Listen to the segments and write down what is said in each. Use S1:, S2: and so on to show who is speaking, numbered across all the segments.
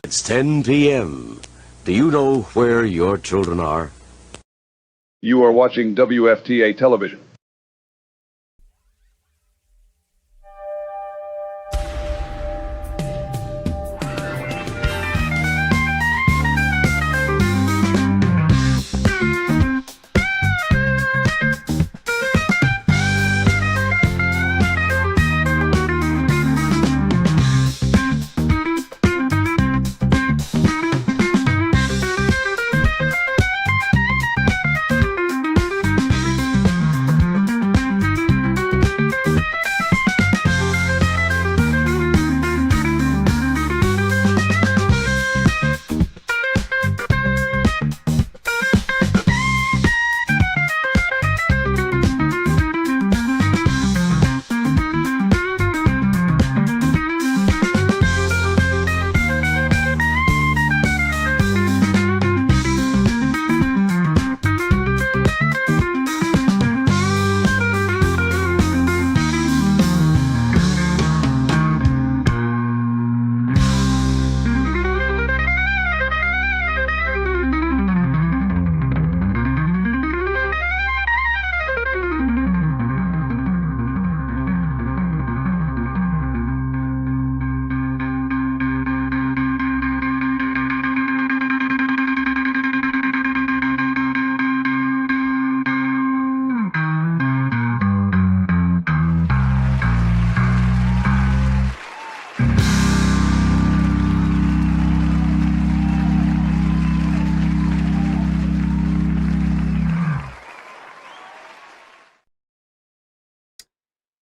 S1: It's 10 p.m. Do you know where your children are?
S2: You are watching WFTA television.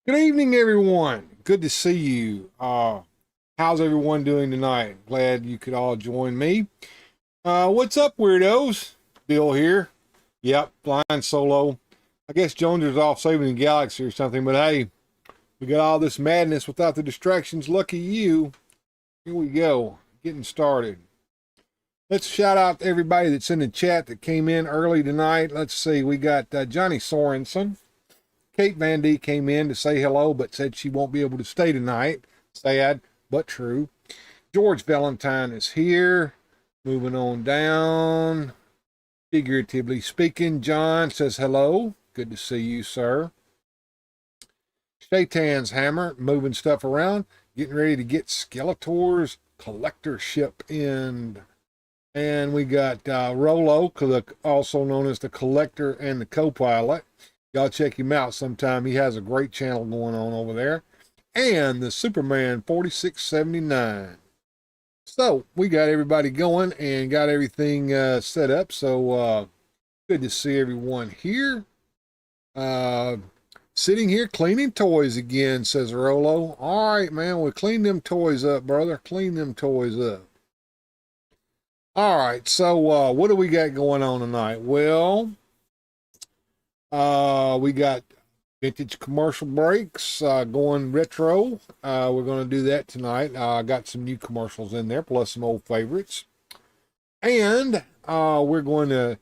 S3: Good evening, everyone. Good to see you. How's everyone doing tonight? Glad you could all join me. What's up, weirdos? Bill here. Yep, flying solo. I guess Jones is off saving the galaxy or something, but hey, we got all this madness without the distractions. Lucky you. Here we go, getting started. Let's shout out to everybody that's in the chat that came in early tonight. Let's see, we got Johnny Sorensen. Kate Van D came in to say hello, but said she won't be able to stay tonight. Sad, but true. George Valentine is here. Moving on down. Figuratively speaking, John says hello. Good to see you, sir. Shaitan's Hammer, moving stuff around. Getting ready to get Skeletor's collectorship in. And we got Rolo, also known as the collector and the co-pilot. Y'all check him out sometime. He has a great channel going on over there. And the Superman 4679. So we got everybody going and got everything set up. So good to see everyone here. Sitting here cleaning toys again, says Rolo. All right, man. We'll clean them toys up, brother. Clean them toys up. All right. So what do we got going on tonight? Well, we got vintage commercial breaks going retro. We're going to do that tonight. I got some new commercials in there, plus some old favorites. And we're going to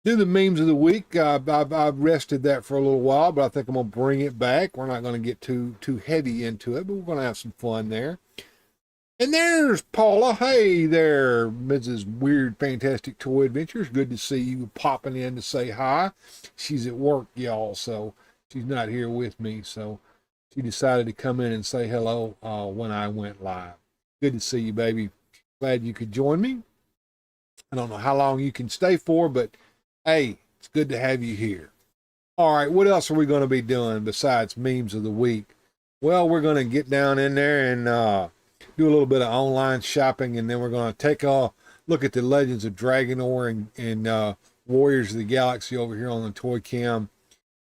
S3: do the memes of the week. I've rested that for a little while, but I think I'm going to bring it back. We're not going to get too heavy into it, but we're going to have some fun there. And there's Paula. Hey there, Mrs. Weird Fantastic Toy Adventures. Good to see you popping in to say hi. She's at work, y'all, so she's not here with me. So she decided to come in and say hello when I went live. Good to see you, baby. Glad you could join me. I don't know how long you can stay for, but hey, it's good to have you here. All right, what else are we going to be doing besides memes of the week? Well, we're going to get down in there and do a little bit of online shopping, and then we're going to take a look at the Legends of Dragonor and Warriors of the Galaxy over here on the Toy Cam,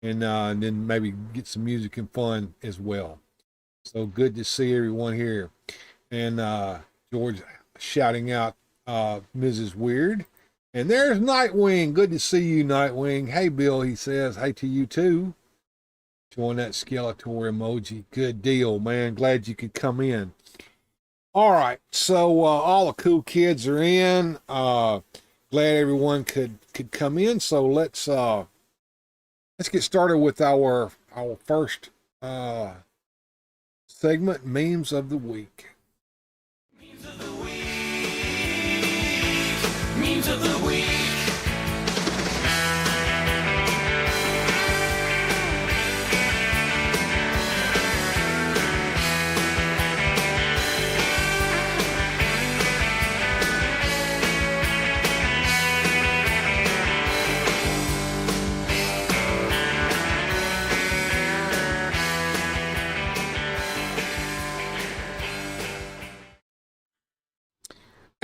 S3: and then maybe get some music and fun as well. So good to see everyone here. And George shouting out Mrs. Weird. And there's Nightwing. Good to see you, Nightwing. Hey, Bill, he says. Hey to you, too. Join that Skeletor emoji. Good deal, man. Glad you could come in. All right, so all the cool kids are in. Glad everyone could come in. So let's get started with our first segment, memes of the week.
S4: Memes of the week. memes of the week.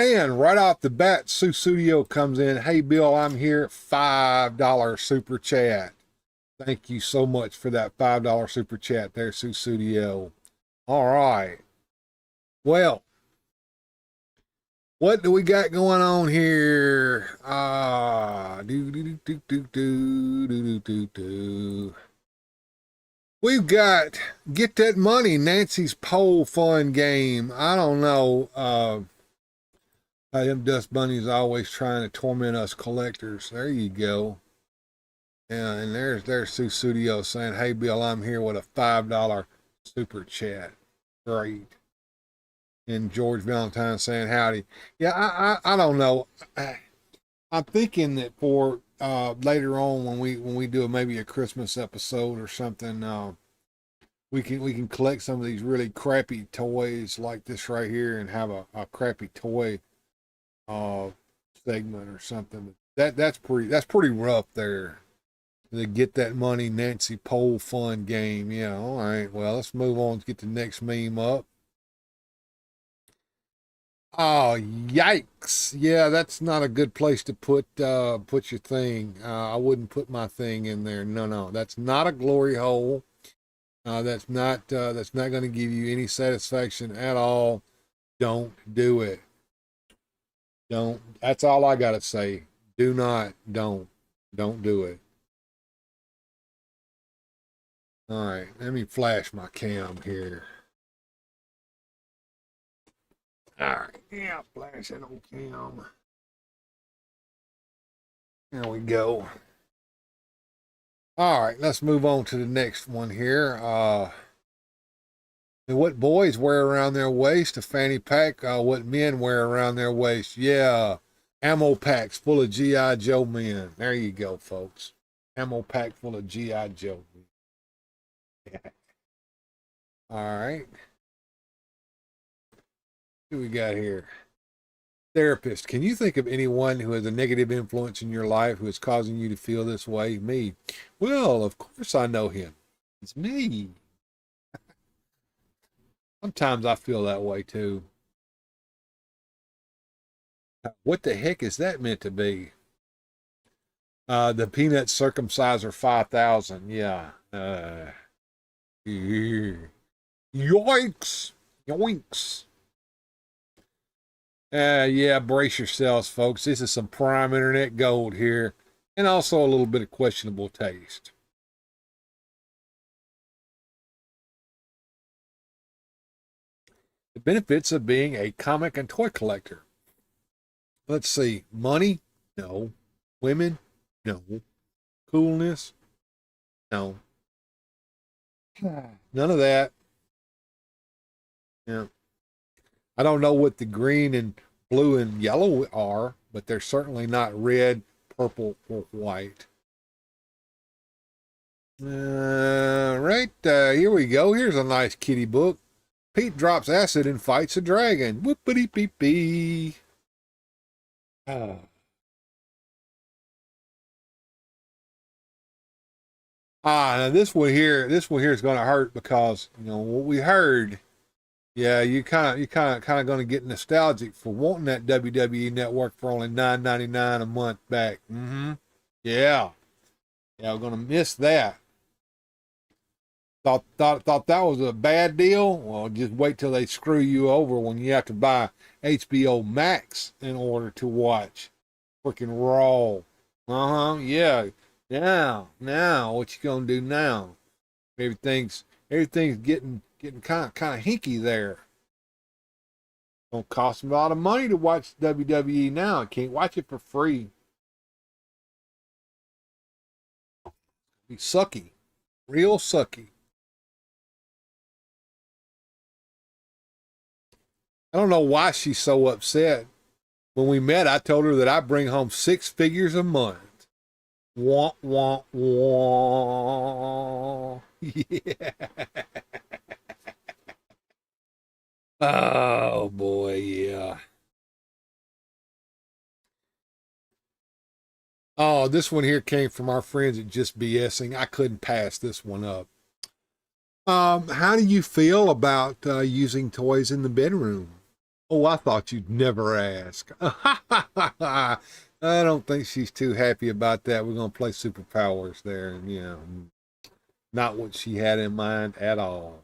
S3: And right off the bat, Sue Studio comes in. Hey, Bill, I'm here. $5 super chat. Thank you so much for that $5 super chat there, Sue Studio. All right. Well, what do we got going on here? We've got Get That Money, Nancy's Poll Fun game. I don't know. Them dust bunnies always trying to torment us collectors. There you go. Yeah, and there's Sue Studio saying, "Hey Bill, I'm here with a $5 super chat." Great. And George Valentine saying howdy. Yeah, I don't know. I'm thinking that for later on when we do maybe a Christmas episode or something, we can collect some of these really crappy toys like this right here and have a crappy toy segment or something. That's pretty rough there. To Get That Money Nancy Poll Fun game. Yeah, all right. Well, let's move on to get the next meme up. Oh, yikes. Yeah, that's not a good place to put your thing. I wouldn't put my thing in there. No. That's not a glory hole. That's not going to give you any satisfaction at all. Don't do it. Don't. That's all I got to say. Do not. Don't do it. All right. Let me flash my cam here. All right. Yeah, flash it on cam. There we go. All right. Let's move on to the next one here. What boys wear around their waist? A fanny pack. What men wear around their waist? Yeah. Ammo packs full of G.I. Joe men. There you go, folks. Ammo pack full of G.I. Joe men. Yeah. All right. What do we got here? Therapist. Can you think of anyone who has a negative influence in your life who is causing you to feel this way? Me. Well, of course I know him. It's me. Sometimes I feel that way too. What the heck is that meant to be? The Peanut Circumciser 5000. Yeah. Yoinks. Yoinks. Yeah, brace yourselves, folks. This is some prime internet gold here, and also a little bit of questionable taste. The benefits of being a comic and toy collector. Let's see. Money? No. Women? No. Coolness? No. None of that. Yeah. I don't know what the green and blue and yellow are, but they're certainly not red, purple, or white. Right, here we go. Here's a nice kitty book. Pete drops acid and fights a dragon. Whoopity-pee-pee. Now this one here is going to hurt because what we heard. Yeah, you kind of going to get nostalgic for wanting that WWE network for only $9.99 a month back. Yeah, we're going to miss that. Thought that was a bad deal? Well, just wait till they screw you over when you have to buy HBO Max in order to watch freaking Raw. Yeah. Now, what you gonna do now? Everything's getting kind of hinky there. Gonna cost them a lot of money to watch WWE now. I can't watch it for free. Be sucky, real sucky. I don't know why she's so upset. When we met, I told her that I bring home 6 figures a month. Wah, wah, wah. Yeah. Oh, boy, yeah. Oh, this one here came from our friends at Just BSing. I couldn't pass this one up. How do you feel about using toys in the bedroom? Oh, I thought you'd never ask. I don't think she's too happy about that. We're going to play Superpowers there, and not what she had in mind at all.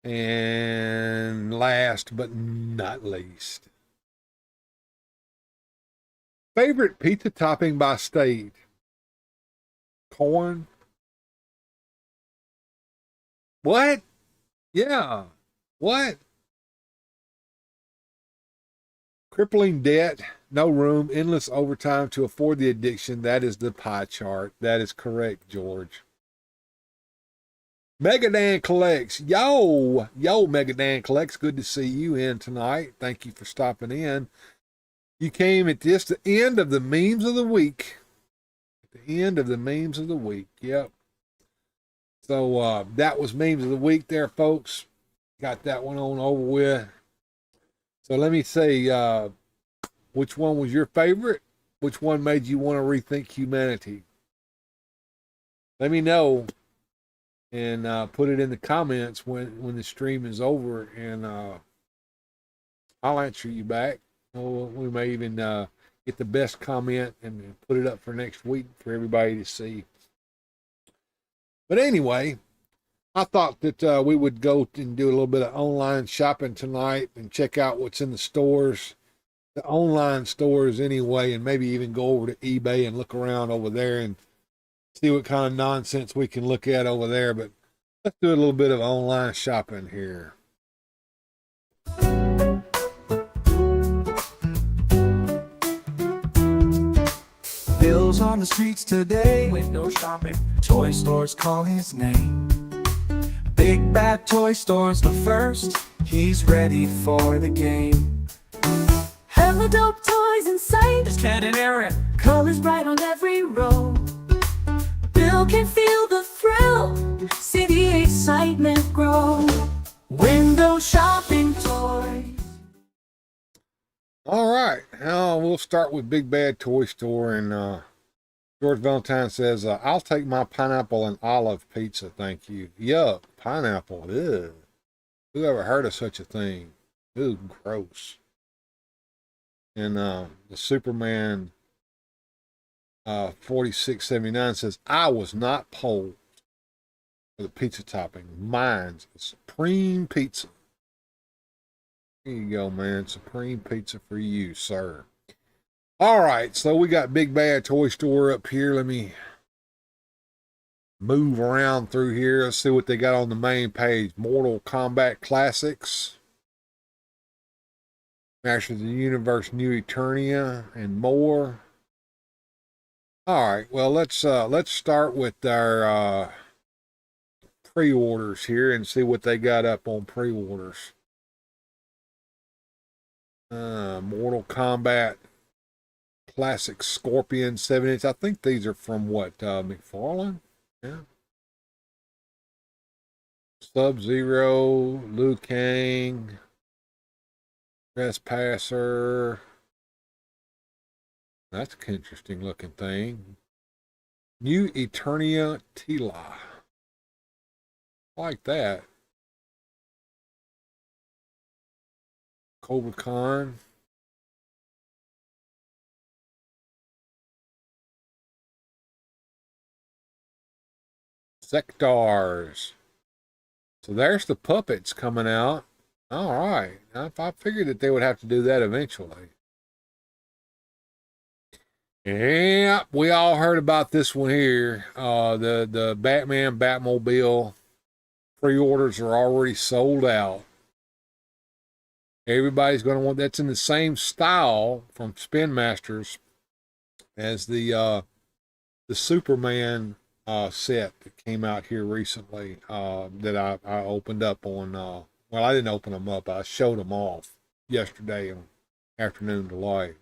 S3: And last but not least, favorite pizza topping by state? Corn? What? Yeah. What? Crippling debt, no room, endless overtime to afford the addiction. That is the pie chart. That is correct, George. Megadan Collects. Yo, Megadan Collects. Good to see you in tonight. Thank you for stopping in. You came at the end of the memes of the week. At the end of the memes of the week. Yep. So that was memes of the week there, folks. Got that one on over with. So let me say, which one was your favorite? Which one made you want to rethink humanity? Let me know. And put it in the comments when the stream is over, and I'll answer you back. We may even get the best comment and put it up for next week for everybody to see. But anyway, I thought that we would go and do a little bit of online shopping tonight and check out what's in the stores, the online stores anyway, and maybe even go over to eBay and look around over there and see what kind of nonsense we can look at over there. But let's do a little bit of online shopping here.
S4: Bills on the streets today, window shopping, toy stores call his name. Big bad toy store's the first, he's ready for the game.
S5: Hella dope toys in sight,
S4: There's Ted and Aaron,
S5: colors bright on every row. Bill can feel the thrill, see the excitement grow. Window shopping toys.
S3: All right, now we'll start with Big Bad Toy Store, and George Valentine says, I'll take my pineapple and olive pizza, thank you. Yuck, pineapple, ew. Who ever heard of such a thing? Ew, gross. And the Superman 4679 says, I was not polled for the pizza topping. Mine's a supreme pizza. Here you go, man. Supreme pizza for you, sir. All right, so we got Big Bad Toy Store up here. Let me move around through here. Let's see what they got on the main page. Mortal Kombat Classics, Masters of the Universe, New Eternia, and more. All right, well, let's start with our pre-orders here and see what they got up on pre-orders. Mortal Kombat Classic Scorpion 7-inch. I think these are from what, McFarlane? Yeah. Sub-Zero, Liu Kang, Trespasser. That's an interesting looking thing. New Eternia Tila. Like that. Cobra Khan. Sectars. So there's the puppets coming out. All right. I figured that they would have to do that eventually. Yeah, we all heard about this one here. The Batman Batmobile pre-orders are already sold out. Everybody's going to want, that's in the same style from Spin Masters as the Superman set that came out here recently that I opened up on, well, I didn't open them up. I showed them off yesterday afternoon to light.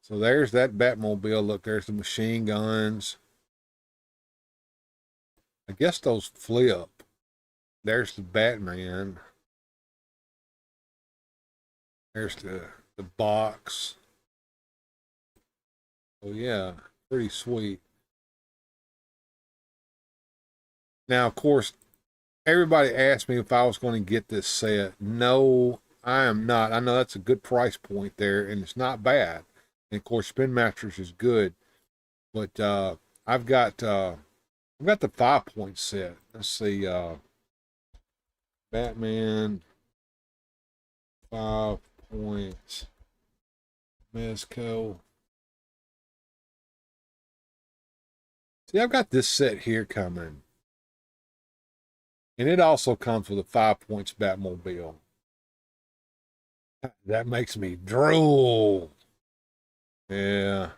S3: So there's that Batmobile. Look, there's the machine guns. I guess those flip. There's the Batman. There's the box. Oh yeah, pretty sweet. Now, of course, everybody asked me if I was going to get this set. No, I am not. I know that's a good price point there, and it's not bad. And of course, Spin Masters is good, but I've got the 5-point set. Let's see, Batman 5 points, Mezco. See, I've got this set here coming. And it also comes with a 5 points Batmobile. That makes me drool. Yeah.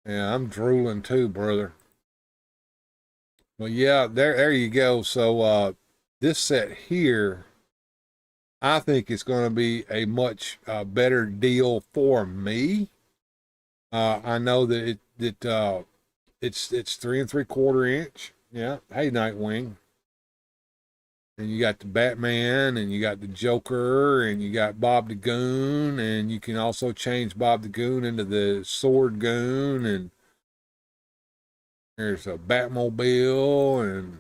S3: Yeah, I'm drooling too, brother. Well, yeah, there you go. So this set here, I think it's going to be a much better deal for me. I know that it's 3 3/4 inch. Yeah. Hey, Nightwing. And you got the Batman, and you got the Joker, and you got Bob the Goon, and you can also change Bob the Goon into the Sword Goon, and there's a Batmobile, and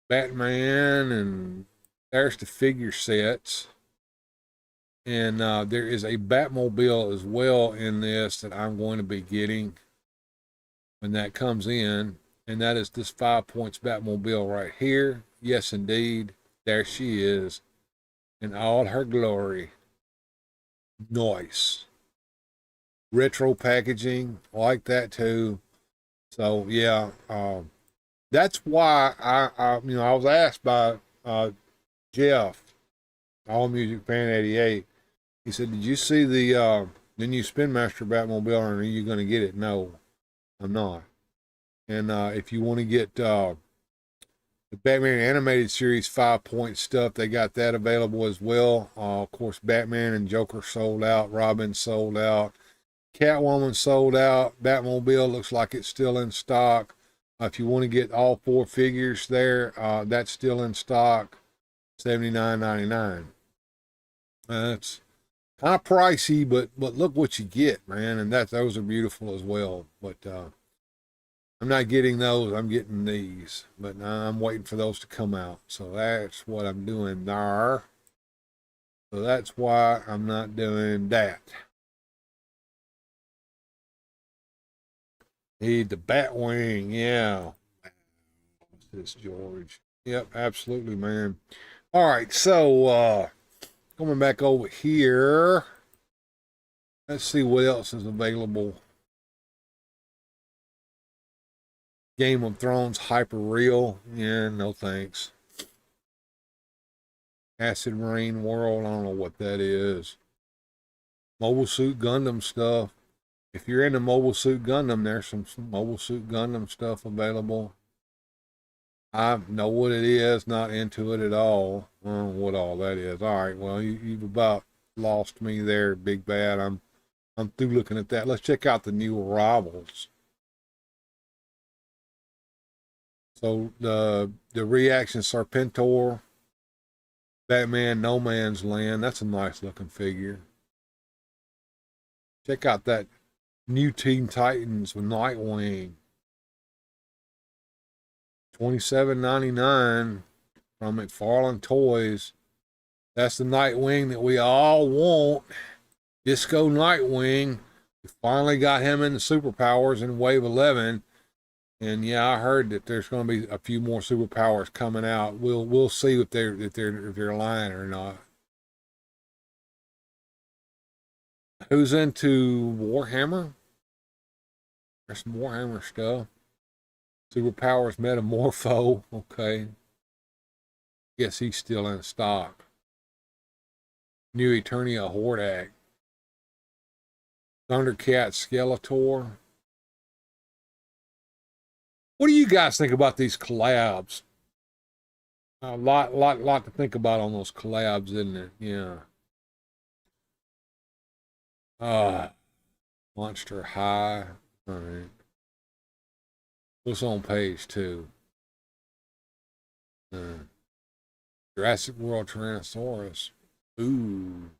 S3: Batman, and there's the figure sets. And there is a Batmobile as well in this that I'm going to be getting when that comes in, and that is this 5 points Batmobile right here. Yes, indeed. There she is in all her glory. Nice. Retro packaging, like that too. So yeah, that's why I was asked by Jeff, All Music Fan 88. He said, "Did you see the new Spin Master Batmobile, and are you going to get it?" No, I'm not. And if you want to get the Batman Animated Series 5-point stuff, they got that available as well. Of course, Batman and Joker sold out. Robin sold out. Catwoman sold out. Batmobile looks like it's still in stock. If you want to get all 4 figures there, that's still in stock. $79.99. That's kind of pricey, but look what you get, man. And those are beautiful as well. But I'm not getting those. I'm getting these, but I'm waiting for those to come out. So that's what I'm doing there. So that's why I'm not doing that. Need the Batwing, yeah. What's this, George? Yep, absolutely, man. All right, so coming back over here. Let's see what else is available. Game of Thrones Hyper Real. Yeah, no thanks. Acid Rain World. I don't know what that is. Mobile Suit Gundam stuff. If you're into Mobile Suit Gundam, there's some Mobile Suit Gundam stuff available. I know what it is. Not into it at all. I don't know what all that is. All right. Well, you've about lost me there, Big Bad. I'm through looking at that. Let's check out the new arrivals. So the Reaction Serpentor, Batman No Man's Land, that's a nice looking figure. Check out that new Teen Titans with Nightwing. $27.99 from McFarlane Toys. That's the Nightwing that we all want. Disco Nightwing. We finally got him in the Superpowers in Wave 11. And yeah, I heard that there's going to be a few more Superpowers coming out. We'll see if they're lying or not. Who's into Warhammer? There's some Warhammer stuff. Superpowers Metamorpho. Okay. Guess he's still in stock. New Eternia Hordak. Thundercat Skeletor. What do you guys think about these collabs? A lot to think about on those collabs, isn't it? Yeah. Monster High. All right. What's on page 2? Jurassic World Tyrannosaurus. Ooh.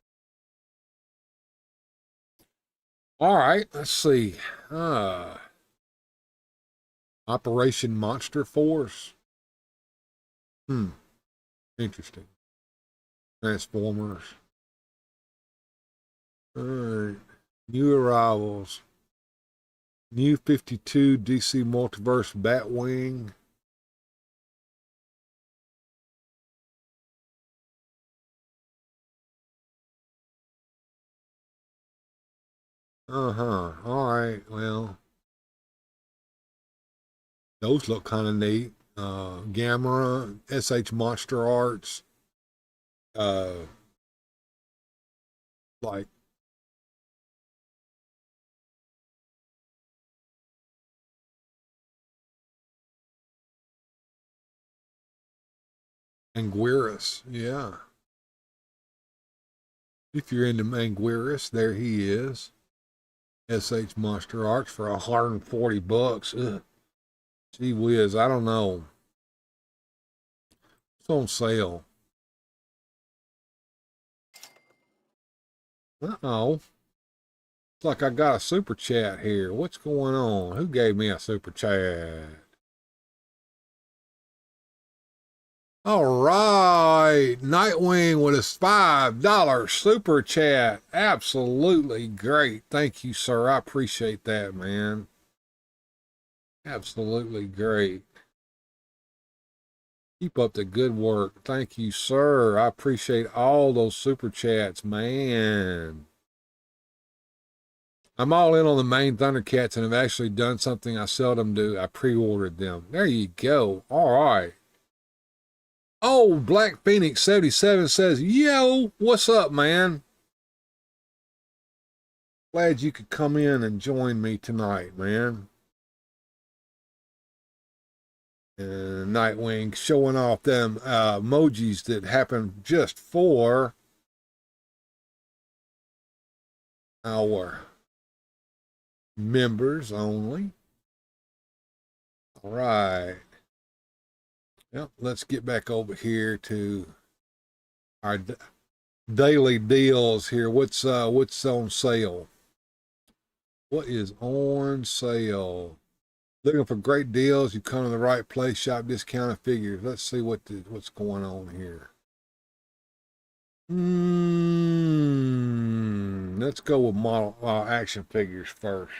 S3: All right, let's see. Operation Monster Force. Interesting. Transformers. All right. New arrivals. New 52 DC Multiverse Batwing. All right. Well, those look kind of neat. Gamma, SH Monster Arts. Like Anguirus, yeah. If you're into Anguirus, there he is. SH Monster Arts for $140. Ugh. Gee whiz, I don't know. It's on sale. Uh-oh. It's like I got a super chat here. What's going on? Who gave me a super chat? All right. Nightwing with a $5 super chat. Absolutely great. Thank you, sir. I appreciate that, man. Absolutely great. Keep up the good work. Thank you, sir. I appreciate all those super chats, man. I'm all in on the main Thundercats and have actually done something I seldom do. I pre-ordered them. There you go. All right. Oh, Black Phoenix 77 says, yo, what's up, man? Glad you could come in and join me tonight, man. And Nightwing showing off them emojis that happened just for our members only. All right. Well, let's get back over here to our daily deals here. What's on sale? What is on sale? Looking for great deals? You come to the right place. Shop discounted figures. Let's see what's going on here. Let's go with model action figures first.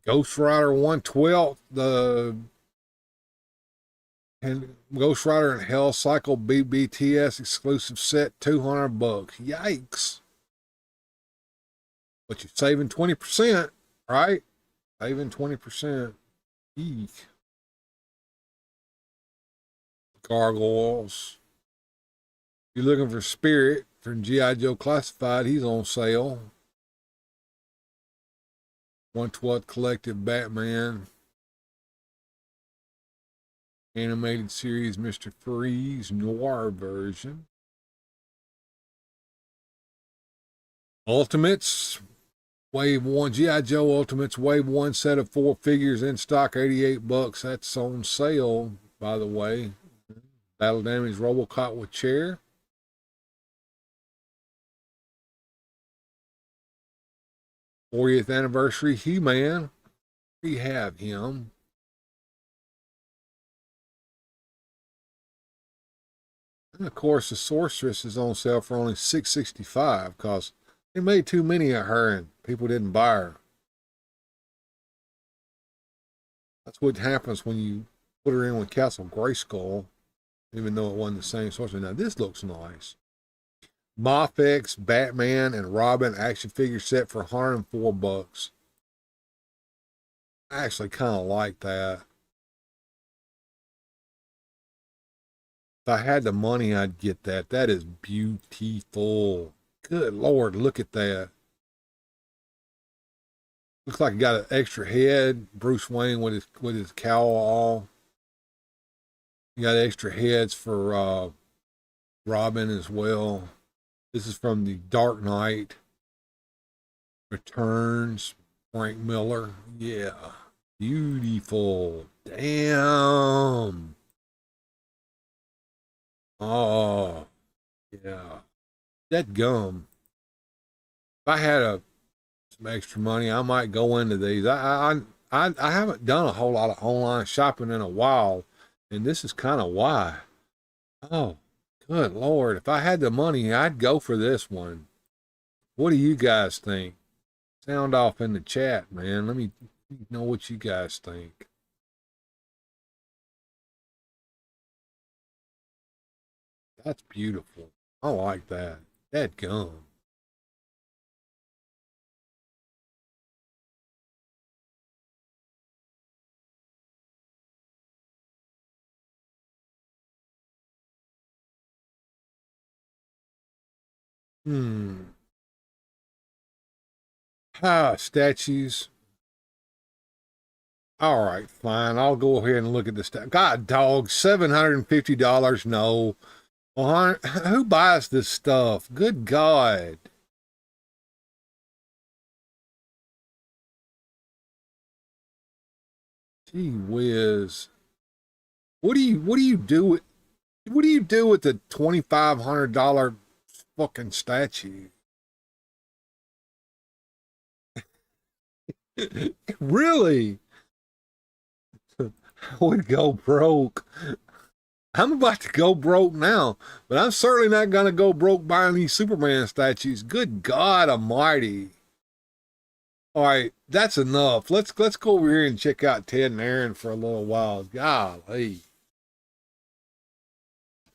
S3: Ghost Rider 1/12, and Ghost Rider and Hell Cycle BBTS exclusive set, $200. Yikes! But you're saving 20%, right? Saving 20%. Eek. Gargoyles. If you're looking for Spirit from G.I. Joe Classified, he's on sale. 1/12 Collective Batman. Animated series Mr. Freeze Noir version. Ultimates. Wave 1, G.I. Joe Ultimates, Wave 1 set of 4 figures in stock, $88. That's on sale, by the way. Battle Damage Robocop with chair. '40th anniversary He-Man. We have him. And of course, the Sorceress is on sale for only $665 because they made too many of her and people didn't buy her. That's what happens when you put her in with Castle Grayskull, even though it wasn't the same sorcerer. Now, this looks nice. Mafex, Batman, and Robin action figure set for $104. I actually kind of like that. If I had the money, I'd get that. That is beautiful. Good Lord, look at that. Looks like he got an extra head. Bruce Wayne with his cowl all. You got extra heads for Robin as well. This is from the Dark Knight Returns, Frank Miller. Yeah. Beautiful. Damn. Oh, yeah. That gum. If I had some extra money, I might go into these. I haven't done a whole lot of online shopping in a while, and this is kind of why. Oh, good Lord. If I had the money, I'd go for this one. What do you guys think? Sound off in the chat, man. Let me know what you guys think. That's beautiful. I like that. That gum. Statues. All right, fine. I'll go ahead and look at the God, dog, $750. No. Well, who buys this stuff? Good God. Gee whiz. What do you do with the $2,500 fucking statue? Really? I would go broke. I'm about to go broke now, but I'm certainly not going to go broke buying these Superman statues. Good God Almighty. All right, that's enough. Let's go over here and check out Ted and Aaron for a little while. Golly.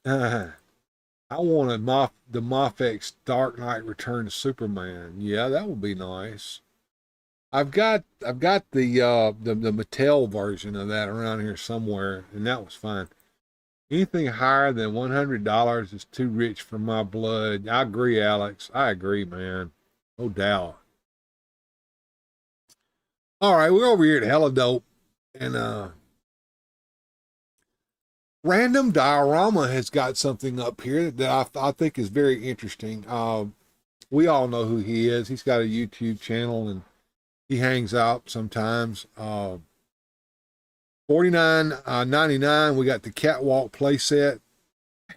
S3: I wanted the Mofex Dark Knight Return to Superman. Yeah, that would be nice. I've got the Mattel version of that around here somewhere, and that was fine. Anything higher than $100 is too rich for my blood. I agree, Alex. I agree, man. No doubt. All right, we're over here at Hella Dope, and Random Diorama has got something up here that I think is very interesting. We all know who he is. He's got a YouTube channel, and he hangs out sometimes. $49.99. We got the Catwalk playset,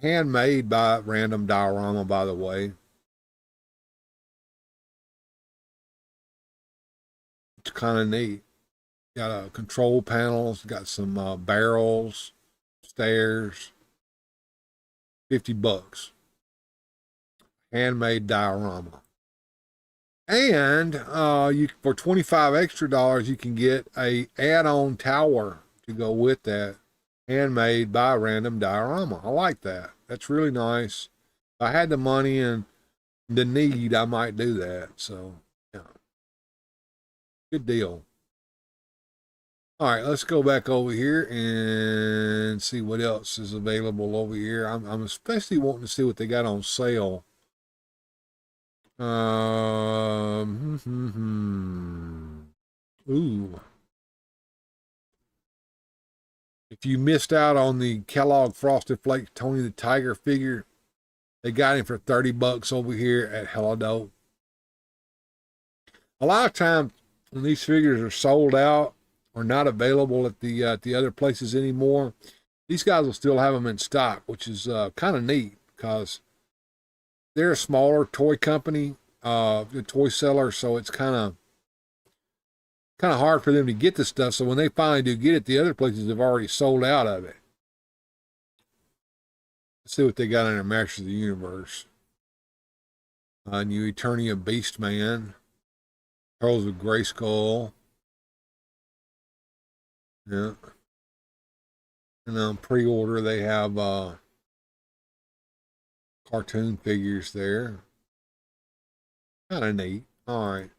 S3: handmade by Random Diorama, by the way. It's kind of neat. Got a control panels, got some barrels, stairs. $50. Handmade diorama. And for $25 extra, you can get a add-on tower to go with that, handmade by Random Diorama. I like that. That's really nice. If I had the money and the need, I might do that. So, yeah, good deal. All right, let's go back over here and see what else is available over here. I'm especially wanting to see what they got on sale. Ooh. If you missed out on the Kellogg Frosted Flakes Tony the Tiger figure, they got him for $30 over here at Hello Dope. A lot of times when these figures are sold out or not available at the other places anymore, these guys will still have them in stock, which is kind of neat because they're a smaller toy company, a toy seller, so it's kind of hard for them to get the stuff. So when they finally do get it, the other places have already sold out of it. Let's see what they got in their Masters of the Universe. New Eternia Beastman. Pearls of Grayskull. Yeah. And on pre-order, they have cartoon figures there. Kind of neat. All right.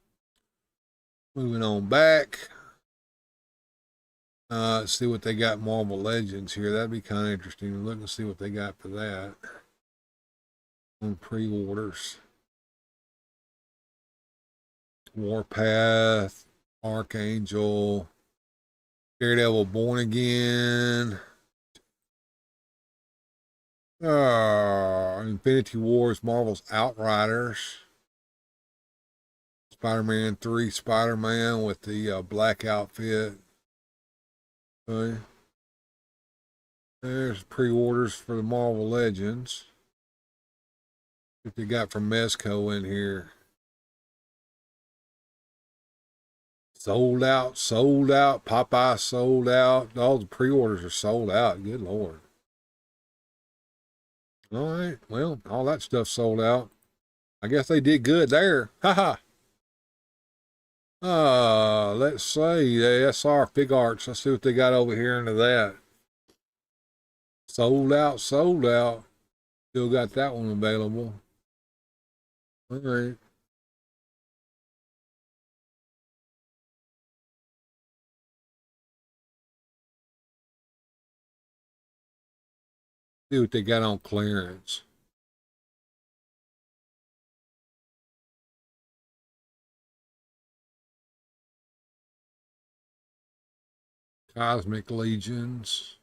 S3: Moving on back. Let's see what they got Marvel Legends here. That'd be kind of interesting. Look and see what they got for that on pre-orders. Warpath, Archangel, Daredevil Born Again. Infinity Wars, Marvel's Outriders. Spider-Man 3, Spider-Man with the black outfit. Okay. There's pre-orders for the Marvel Legends. What they got from Mezco in here. Sold out, sold out. Popeye sold out. All the pre-orders are sold out. Good Lord. All right. Well, all that stuff sold out. I guess they did good there. Haha. Let's see. The SR Fig Arts. Let's see what they got over here into that. Sold out, sold out. Still got that one available. All right. See what they got on clearance. Cosmic Legions.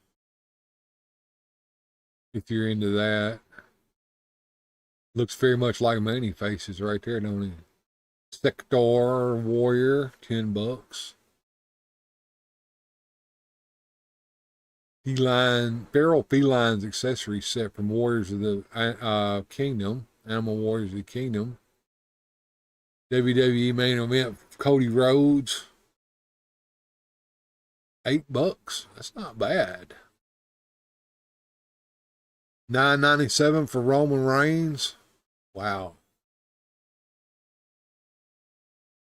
S3: If you're into that. Looks very much like Many Faces right there, don't he? Sector Warrior, $10. Feral Felines accessory set from Warriors of the Kingdom, Animal Warriors of the Kingdom. WWE main event, Cody Rhodes. $8. That's not bad. $9.97 for Roman Reigns. Wow.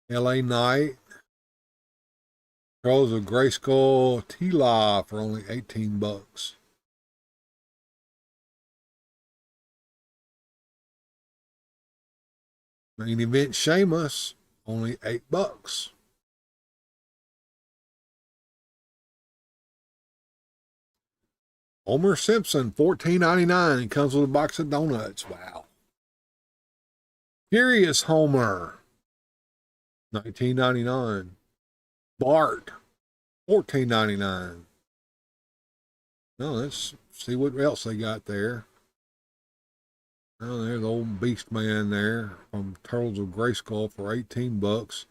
S3: LA Knight. Trolls of Grayskull T-Law for only $18. Main event Sheamus, only $8. Homer Simpson, $14.99. It comes with a box of donuts. Wow. Furious Homer, $19.99. Bart, $14.99. Now let's see what else they got there. Oh, there's the old Beast Man there from Turtles of Grayskull for $18.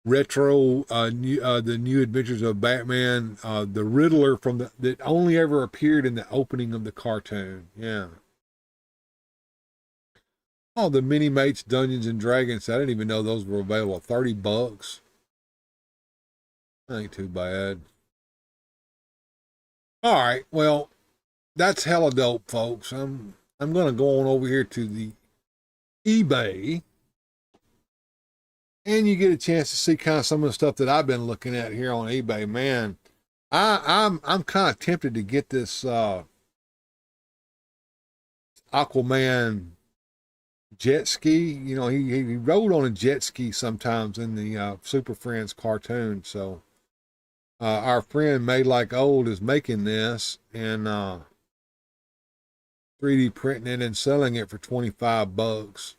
S3: Retro, the New Adventures of Batman, the Riddler from that only ever appeared in the opening of the cartoon. Yeah. Oh, the Mini Mates Dungeons and Dragons. I didn't even know those were available. $30. Ain't too bad. All right. Well, that's hella dope, folks. I'm gonna go on over here to the eBay, and you get a chance to see kind of some of the stuff that I've been looking at here on eBay. Man, I'm kind of tempted to get this Aquaman jet ski. You know, he rode on a jet ski sometimes in the Super Friends cartoon. So our friend Made Like Old is making this and 3D printing it and selling it for $25.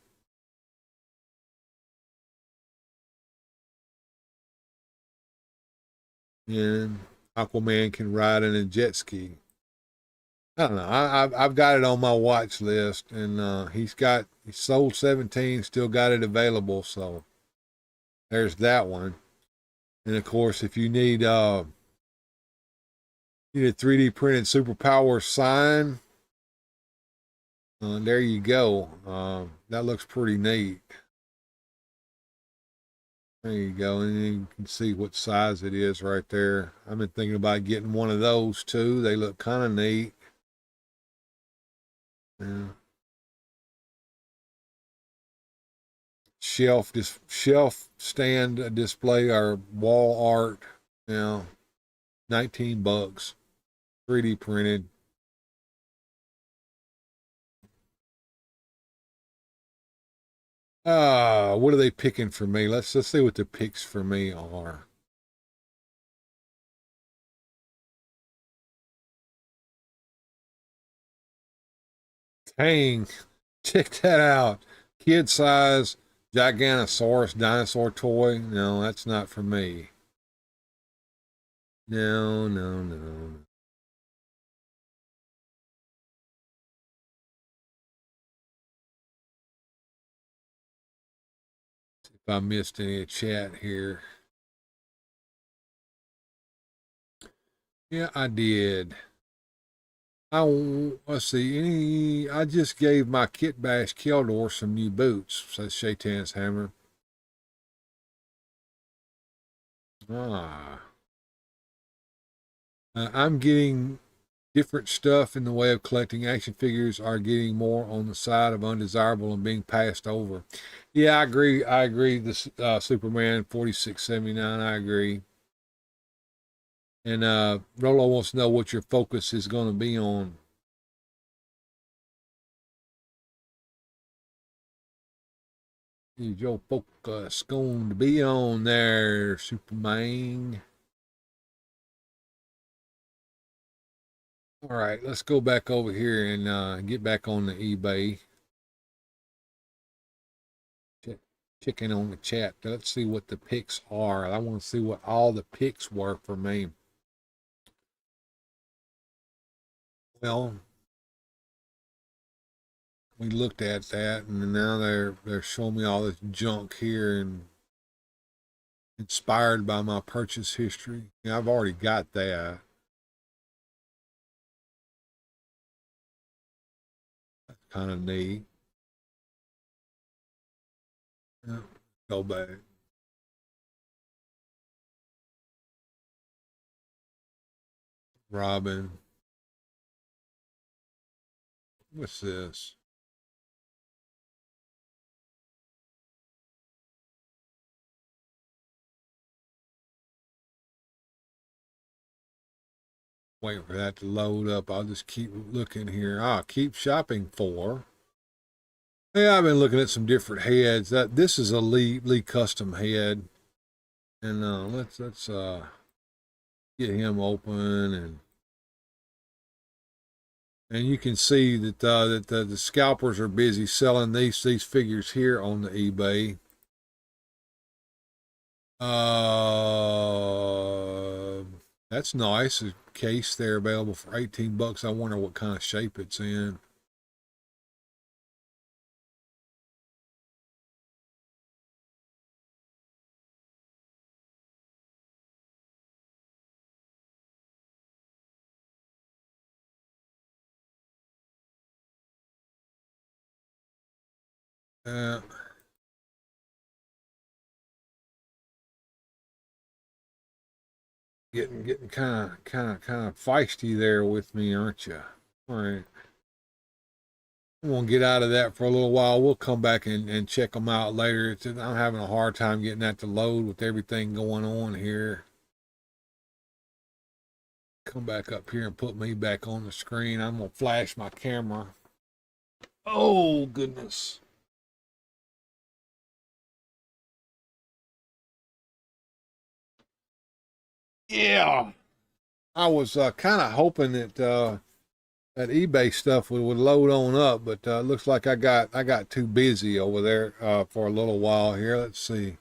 S3: And Aquaman can ride in a jet ski. I don't know. I've got it on my watch list, and he sold 17, still got it available. So there's that one. And of course, if you need a 3D printed superpower sign, there you go. That looks pretty neat. There you go, and you can see what size it is right there. I've been thinking about getting one of those too. They look kind of neat. Yeah. Shelf stand display or wall art. $19. 3D printed. What are they picking for me? Let's see what the picks for me are. Dang, check that out. Kid size Giganosaurus dinosaur toy. No, that's not for me. No. If I missed any chat here. Yeah, I did. Let's see. I just gave my Kit Bash Keldor some new boots, says Shaitan's Hammer. I'm getting different stuff in the way of collecting action figures are getting more on the side of undesirable and being passed over. Yeah, I agree. I agree. This Superman 4679, I agree. And Rolo wants to know what your focus is going to be on. Is your focus going to be on there, Superman? All right, let's go back over here and get back on the eBay. Checking on the chat. Let's see what the picks are. I want to see what all the picks were for me. Well, we looked at that, and now they're showing me all this junk here, and inspired by my purchase history. Yeah, I've already got that. That's kind of neat. Yeah, go back. Robin. What's this? Wait for that to load up. I'll just keep looking here. Keep shopping for. Yeah, I've been looking at some different heads. This is a Lee custom head, and let's get him open, and you can see that the scalpers are busy selling these figures here on the eBay. That's nice. A case there available for $18. I wonder what kind of shape it's in. Getting kind of feisty there with me, aren't you? All right. I'm gonna get out of that for a little while. We'll come back and check them out later. I'm having a hard time getting that to load with everything going on here. Come back up here and put me back on the screen. I'm gonna flash my camera. Oh goodness. Yeah. I was kind of hoping that that eBay stuff would load on up, but looks like I got too busy over there for a little while here. Let's see.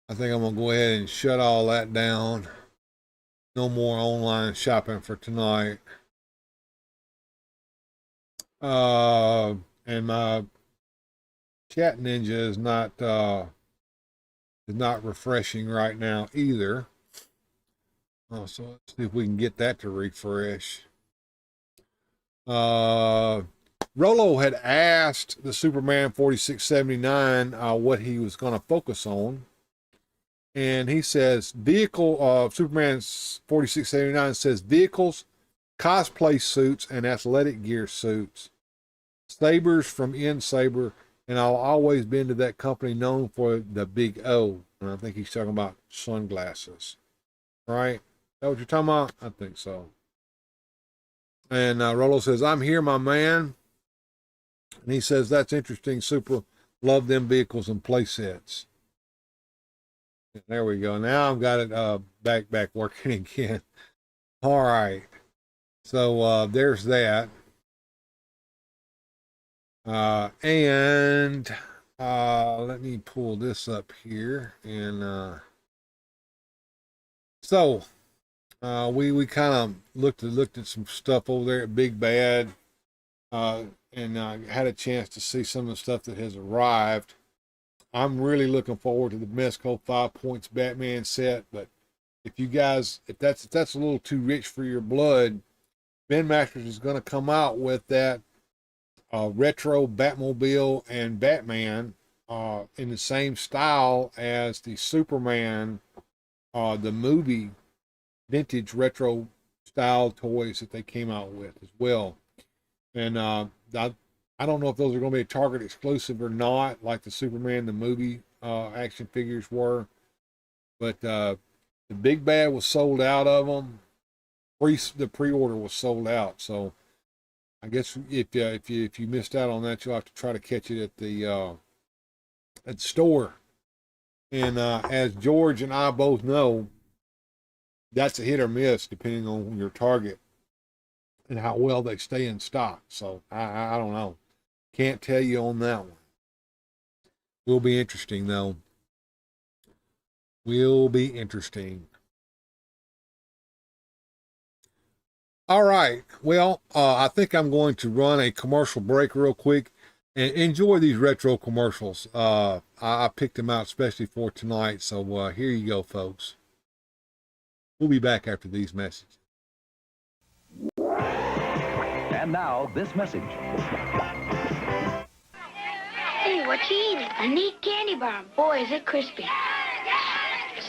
S3: I think I'm gonna go ahead and shut all that down. No more online shopping for tonight. And my chat ninja is not refreshing right now either. So let's see if we can get that to refresh. Rolo had asked the Superman 4679 what he was going to focus on. And he says Superman 4679 says vehicles, cosplay suits, and athletic gear suits. Sabers from N-Saber, and I'll always been to that company known for the big O. And I think he's talking about sunglasses. Right? Is that what you're talking about? I think so. And Rolo says, I'm here, my man. And he says, that's interesting, Super. Love them vehicles and play sets. There we go. Now I've got it back working again. All right. So there's that. And let me pull this up here. And so we kind of looked at some stuff over there at Big Bad, and had a chance to see some of the stuff that has arrived. I'm really looking forward to the Mezco 5 Points Batman set. But if you guys, if that's a little too rich for your blood, Ben Masters is going to come out with that retro Batmobile and Batman in the same style as the Superman, the movie vintage retro style toys that they came out with as well. And I don't know if those are going to be a Target exclusive or not, like the Superman the movie action figures were. But the Big Bad was sold out of them. The pre-order was sold out. So I guess if you missed out on that, you'll have to try to catch it at the store. And as George and I both know, that's a hit or miss depending on your Target and how well they stay in stock. So I don't know. Can't tell you on that one. Will be interesting though. Will be interesting. All right. Well, I think I'm going to run a commercial break real quick and enjoy these retro commercials. I picked them out especially for tonight. So here you go, folks. We'll be back after these messages.
S6: And now, this message.
S7: Hey, what you eating? A neat candy bar. Boy, is it crispy.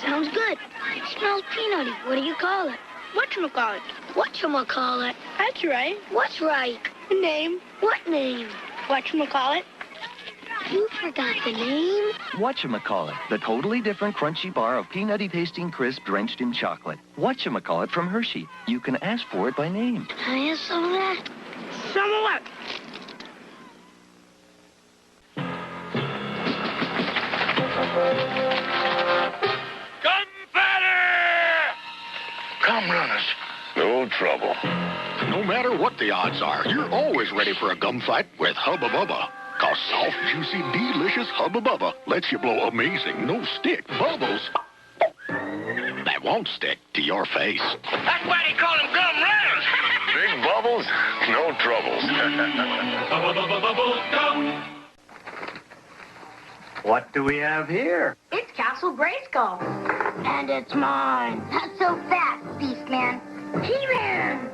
S7: Sounds good. It smells peanutty. What do you call it? Whatchamacallit. Whatchamacallit? That's right. What's right? The name. What name? Whatchamacallit. You forgot the name?
S6: Whatchamacallit, the totally different crunchy bar of peanutty tasting crisp drenched in chocolate. Whatchamacallit from Hershey. You can ask for it by name.
S7: Can I have some of that? Some of what?
S8: Gunfighter! Come, runners. No trouble. No matter what the odds are, you're always ready for a gunfight with Hubba Bubba. Cause soft, juicy, delicious Hubba Bubba lets you blow amazing, no-stick bubbles that won't stick to your face.
S9: That's why they call them gum runners.
S8: Big bubbles, no troubles.
S9: Bubble, bubble, gum.
S10: What do we have here?
S7: It's Castle Grayskull. And it's mine. Not so fast, Beastman. He-Man!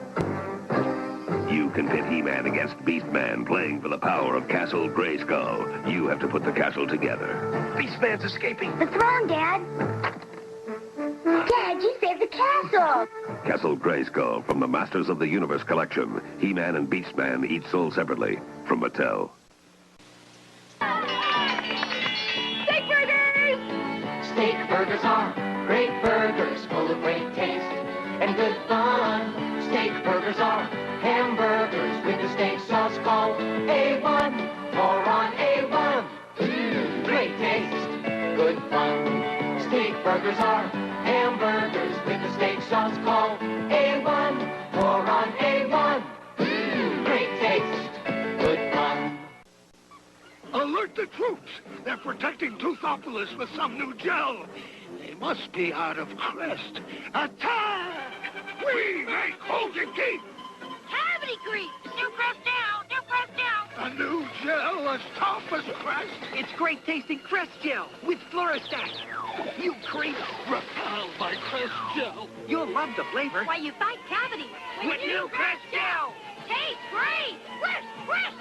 S11: You can pit He-Man against Beastman, playing for the power of Castle Grayskull. You have to put the castle together.
S10: Beastman's escaping.
S7: The throne, Dad. Dad, you saved the castle.
S11: Castle Grayskull from the Masters of the Universe collection. He-Man and Beastman, each sold separately, from Mattel.
S7: Steak burgers!
S5: Steak burgers are great burgers full of great taste and good fun. Steak burgers are hamburgers with the steak sauce called A1. More on A1. Great taste, good fun. Steak burgers are hamburgers with the steak sauce called A1. More on A1. Great taste, good fun.
S8: Alert the troops! They're protecting Toothopolis with some new gel. They must be out of Crest. Attack! We make holding keep!
S7: Cavity creep! New Crest down! New Crest down!
S8: A new gel as tough as Crest.
S10: It's great tasting Crest Gel with Fluorostat. You creep.
S8: Repelled by Crest gel.
S10: You'll love the flavor.
S7: Why you fight cavities with new Crest Gel! Tastes great! Crest! Crest!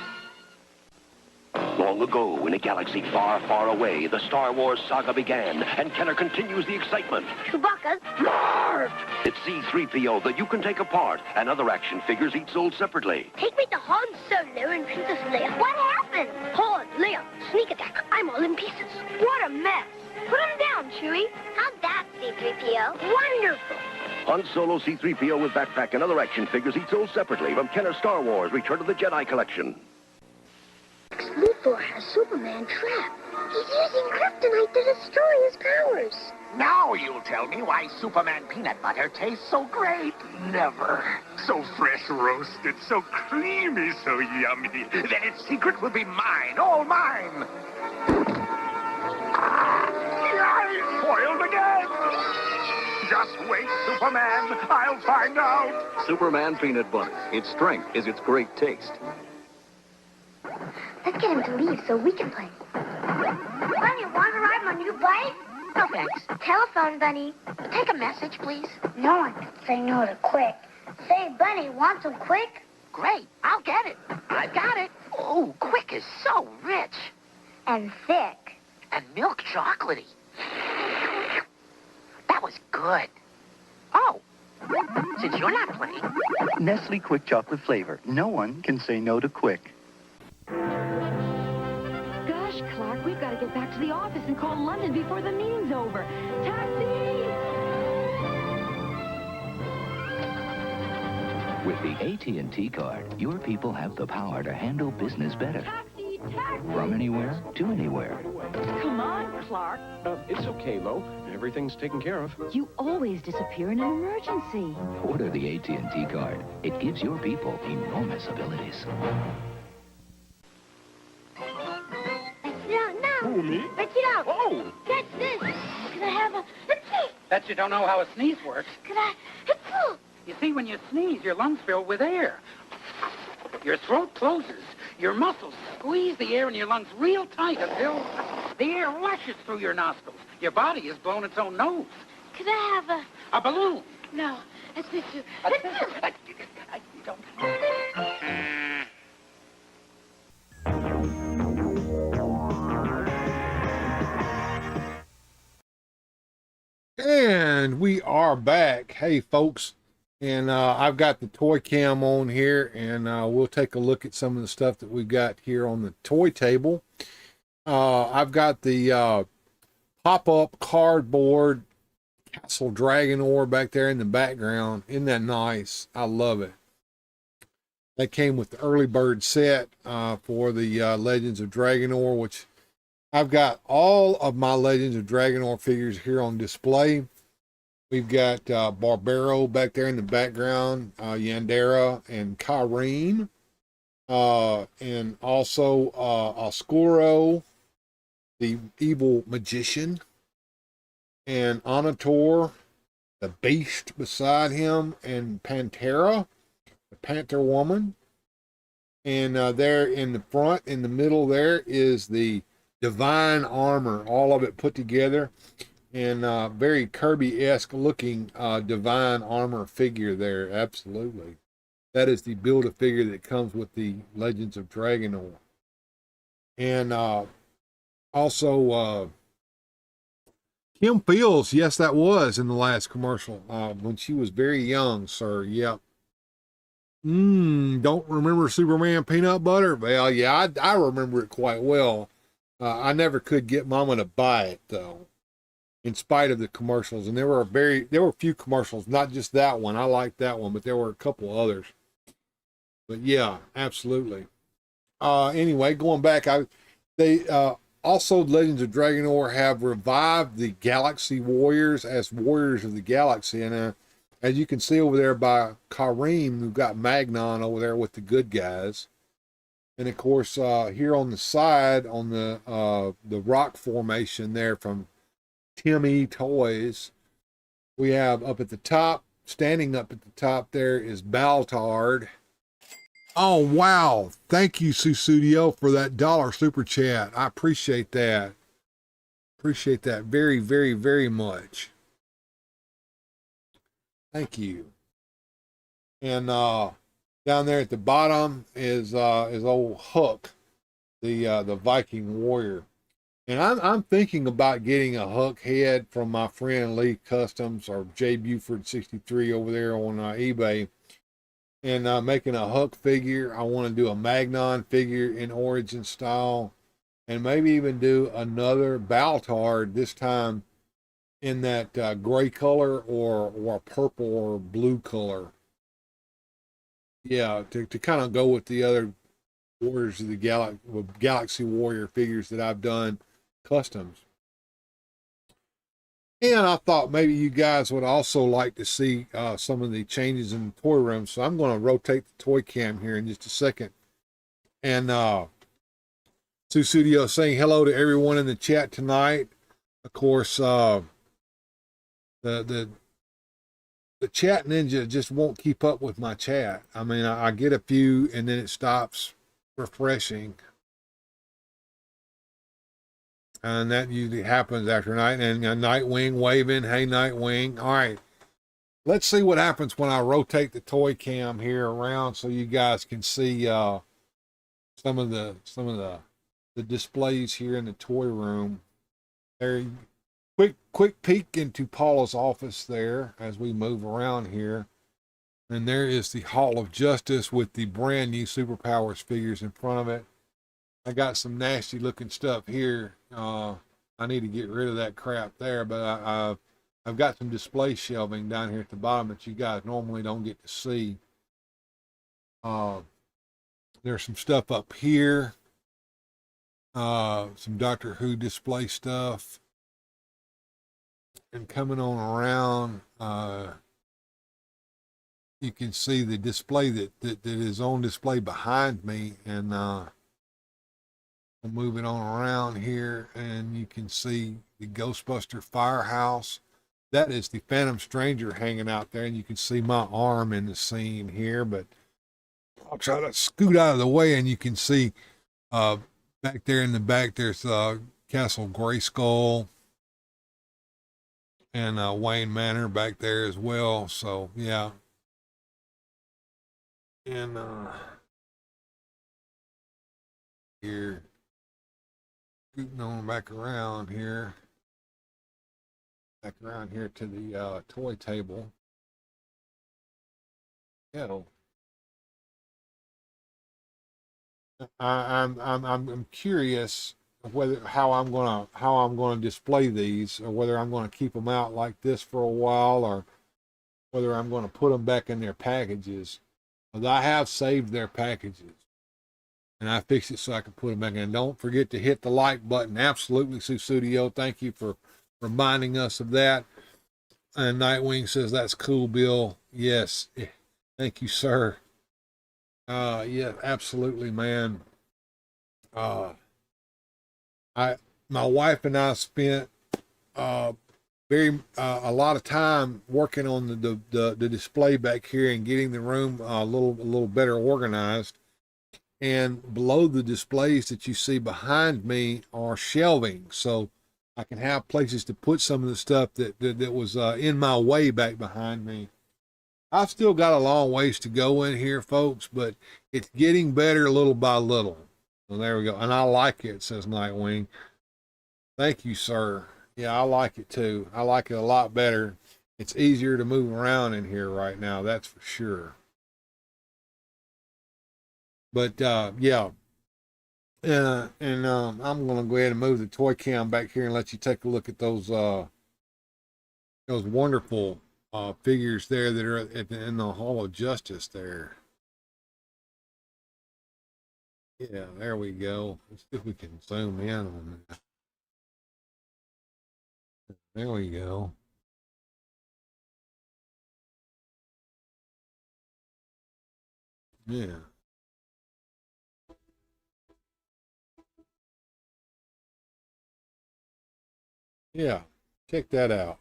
S11: Long ago, in a galaxy far, far away, the Star Wars saga began, and Kenner continues the excitement.
S7: Chewbacca's.
S11: It's C-3PO that you can take apart, and other action figures each sold separately.
S7: Take me to Han Solo and Princess Leia. What happened? Han, Leia, sneak attack. I'm all in pieces. What a mess. Put him down, Chewie. How'd that, C-3PO? Wonderful.
S11: Han Solo, C-3PO with backpack, and other action figures each sold separately from Kenner Star Wars Return of the Jedi collection.
S7: Luthor has Superman trapped. He's using kryptonite to destroy his powers.
S9: Now you'll tell me why Superman peanut butter tastes so great.
S8: Never. So fresh roasted, so creamy, so yummy.
S9: Then its secret will be mine, all mine.
S8: Foiled again! Just wait, Superman. I'll find out.
S10: Superman peanut butter. Its strength is its great taste.
S7: Let's get him to leave so we can play. Run your a new bike?
S9: No, thanks.
S7: Telephone, Bunny.
S9: Take a message, please.
S7: No one can say no to Quick. Say, Bunny, want some Quick?
S9: Great. I'll get it. I've got it. Oh, Quick is so rich.
S7: And thick.
S9: And milk chocolatey. That was good. Oh, since you're not playing.
S6: Nestle Quick Chocolate Flavor. No one can say no to Quick.
S12: Gosh, Clark, we've got to get back to the office and call London before the meeting's over. Taxi!
S13: With the AT&T card, your people have the power to handle business better.
S12: Taxi, taxi!
S13: From anywhere to anywhere.
S12: Come on, Clark.
S14: It's okay, Lo. Everything's taken care of.
S12: You always disappear in an emergency.
S13: Order the AT&T card. It gives your people enormous abilities.
S7: No.
S14: Who, me?
S7: Let's get out.
S14: Oh!
S7: Catch this. Can I have a...
S10: Bet you don't know how a sneeze works.
S7: Can I...
S10: You see, when you sneeze, your lungs fill with air. Your throat closes. Your muscles squeeze the air in your lungs real tight until the air rushes through your nostrils. Your body has blown its own nose.
S7: Can I have a...
S10: A balloon.
S7: No. Let's do two.
S3: And we are back. Hey, folks. And I've got the toy cam on here, and we'll take a look at some of the stuff that we've got here on the toy table. I've got the pop-up cardboard Castle Dragonor back there in the background. Isn't that nice? I love it. That came with the early bird set for the Legends of Dragonor, which I've got all of my Legends of Dragonor figures here on display. We've got Barbaro back there in the background, Yandera and Kyrene, and also Oscuro, the evil magician, and Anator, the beast beside him, and Pantera, the Panther Woman. And there in the front, in the middle there, is the Divine Armor, all of it put together. And very Kirby-esque looking Divine Armor figure there, absolutely. That is the Build-A-Figure that comes with the Legends of Dragonor. And also Kim Fields, yes, that was in the last commercial, when she was very young, sir, yep. Don't remember Superman Peanut Butter? Well, yeah, I remember it quite well. I never could get Mama to buy it, though, in spite of the commercials. And there were a few commercials, not just that one. I liked that one, but there were a couple others. But yeah, absolutely. Anyway, going back, they also Legends of Dragonor have revived the Galaxy Warriors as Warriors of the Galaxy. And as you can see over there by Kareem, we've got Magnon over there with the good guys. And of course, here on the side, on the rock formation there from Timmy Toys, we have up at the top, standing up at the top there is Baltard. Oh, wow. Thank you, Susudio, for that $1 super chat. I appreciate that. Appreciate that very, very, very much. Thank you. And down there at the bottom is old Hook, the Viking warrior. And I'm thinking about getting a Hook head from my friend Lee Customs or J Buford 63 over there on eBay, and making a Hook figure. I want to do a Magnon figure in Origin style, and maybe even do another Baltard, this time in that gray color or purple or blue color. Yeah, to kind of go with the other Warriors of the Galaxy Warrior figures that I've done customs. And I thought maybe you guys would also like to see some of the changes in the toy room. So I'm going to rotate the toy cam here in just a second. And Susudio saying hello to everyone in the chat tonight. Of course, the chat ninja just won't keep up with my chat. I mean, I get a few and then it stops refreshing. And that usually happens after night. And Nightwing waving, hey Nightwing. All right, let's see what happens when I rotate the toy cam here around so you guys can see some of the displays here in the toy room. There, quick peek into Paula's office there as we move around here. And there is the Hall of Justice with the brand new Superpowers figures in front of it. I got some nasty looking stuff here. I need to get rid of that crap there, but I've got some display shelving down here at the bottom that you guys normally don't get to see. There's some stuff up here. Some Doctor Who display stuff. And coming on around, you can see the display that is on display behind me. And I'll move it on around here, and you can see the Ghostbuster Firehouse. That is the Phantom Stranger hanging out there, and you can see my arm in the scene here, but I'll try to scoot out of the way, and you can see back there in the back, there's Castle Grayskull and Wayne Manor back there as well. So, yeah. And here, scooting on back around here. Back around here to the toy table. Yeah. I'm curious how I'm gonna display these, or whether I'm gonna keep them out like this for a while, or whether I'm gonna put them back in their packages. But I have saved their packages, and I fixed it so I can put them back in. Don't forget to hit the like button. Absolutely, Susudio. Thank you for reminding us of that. And Nightwing says, that's cool, Bill. Yes. Thank you, sir. Yeah, absolutely, man. My wife and I spent a lot of time working on the display back here and getting the room a little better organized. And below the displays that you see behind me are shelving, so I can have places to put some of the stuff that was in my way back behind me. I've still got a long ways to go in here, folks, but it's getting better little by little. So there we go. And I like it, says Nightwing. Thank you, sir. Yeah, I like it too. I like it a lot better. It's easier to move around in here right now, that's for sure. But yeah. I'm going to go ahead and move the toy cam back here and let you take a look at those wonderful figures there that are in the Hall of Justice there. Yeah, there we go. Let's see if we can zoom in on that. There we go. Yeah. Yeah, check that out.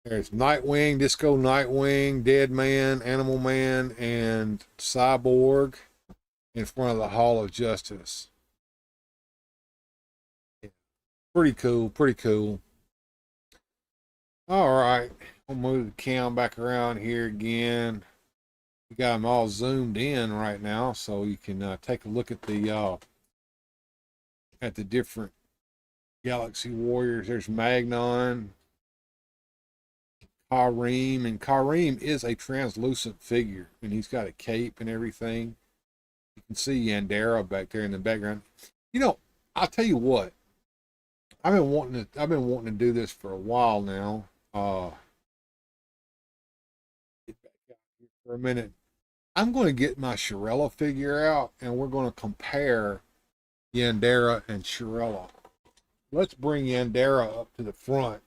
S3: There's Nightwing, Disco Nightwing, Dead Man, Animal Man, and Cyborg in front of the Hall of Justice. Yeah. Pretty cool, pretty cool. All right, we'll move the cam back around here again. We got them all zoomed in right now, so you can take a look at the different Galaxy Warriors. There's Magnon, Kareem, and Kareem is a translucent figure, and he's got a cape and everything. You can see Yandera back there in the background. You know, I'll tell you what. I've been wanting to do this for a while now. Get back out here for a minute. I'm going to get my Shirella figure out, and we're going to compare Yandera and Shirella. Let's bring Yandera up to the front.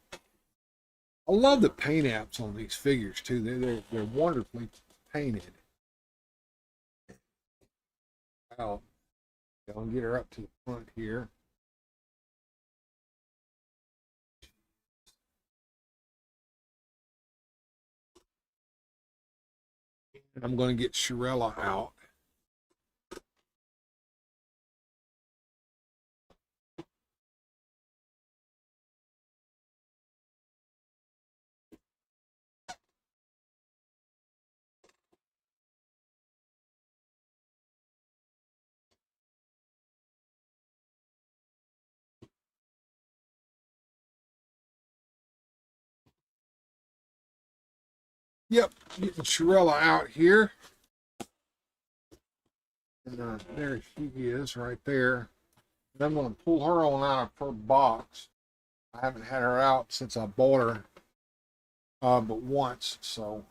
S3: I love the paint apps on these figures too. They're wonderfully painted. I'll get her up to the front here. I'm going to get Shirella out. Yep, getting Shirella out here. And there she is right there. And I'm going to pull her on out of her box. I haven't had her out since I bought her but once, so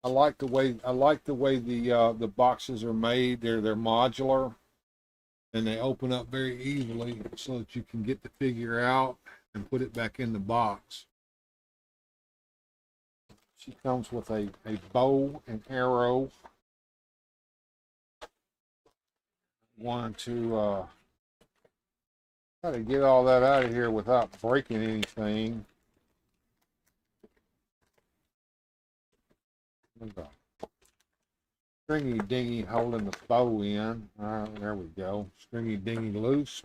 S3: I like the way the boxes are made. They're modular, and they open up very easily so that you can get the figure out and put it back in the box. She comes with a bow and arrow. Want to try to get all that out of here without breaking anything. There's a stringy dingy holding the bow in. There we go. Stringy dingy loose.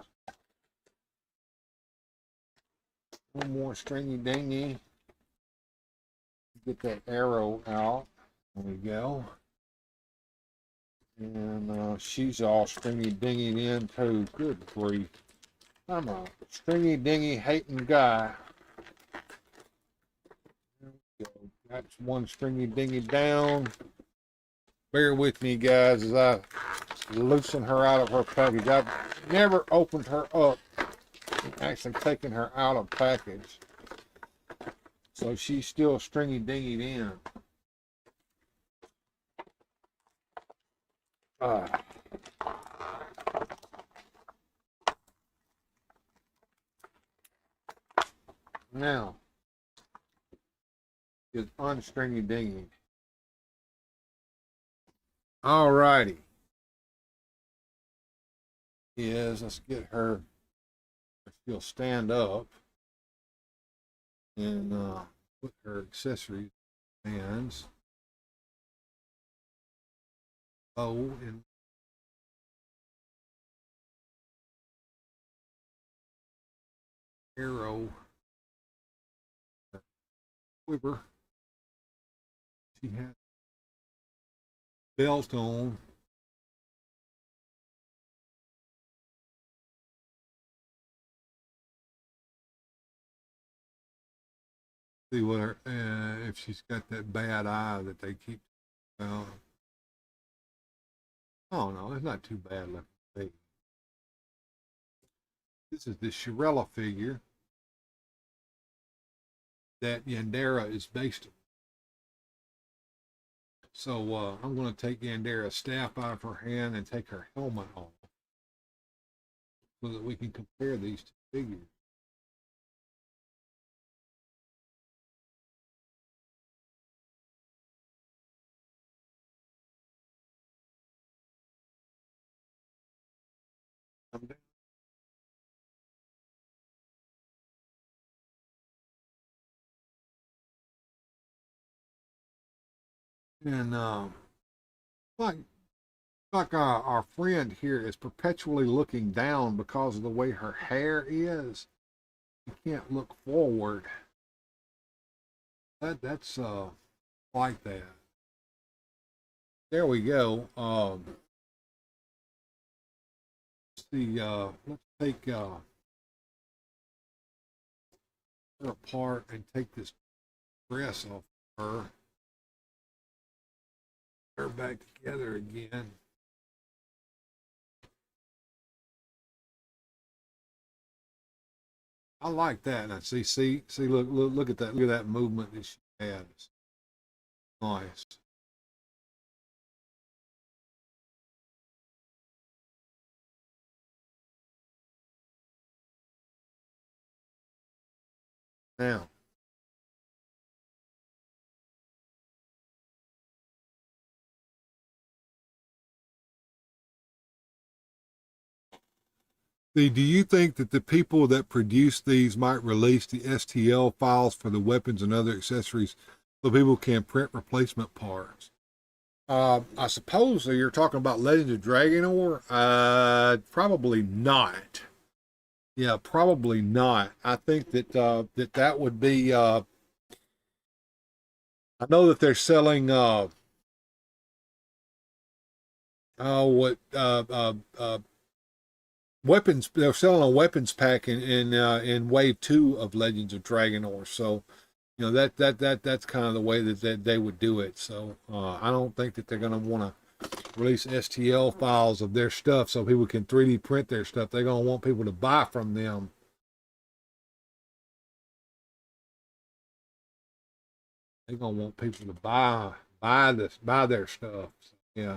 S3: One more stringy dingy. Get that arrow out. There we go. And she's all stringy dingy in too. Good grief. I'm a stringy dingy hating guy. There we go. That's one stringy dingy down. Bear with me, guys, as I loosen her out of her package. I've never opened her up and actually taken her out of package. So she's still stringy dingied in. Now, is unstringy dingy. Alrighty. Let's get her. She'll stand up and put her accessories hands. Oh, and arrow quiver. She has belt on. See what her, if she's got that bad eye that they keep. Oh no, it's not too bad looking. This is the Shirella figure that Yandera is based on. So I'm going to take Yandera's staff out of her hand and take her helmet off so that we can compare these two figures. And like our friend here is perpetually looking down because of the way her hair is. You can't look forward. That's like that. There we go. Let's take her apart and take this dress off her. Her back together again. I like that. Now see, look at that. Look at that movement that she has. Nice. Now, do you think that the people that produce these might release the STL files for the weapons and other accessories so people can print replacement parts? I suppose you're talking about Legends of Dragonor. Probably not. Yeah, probably not. I think that that would be. I know that they're selling. Weapons. They're selling a weapons pack in Wave 2 of Legends of Dragonor. So, you know, that's kind of the way that they would do it. So I don't think that they're going to want to release STL files of their stuff so people can 3D print their stuff. They're going to want people to buy from them. They're going to want people to buy their stuff. So, yeah.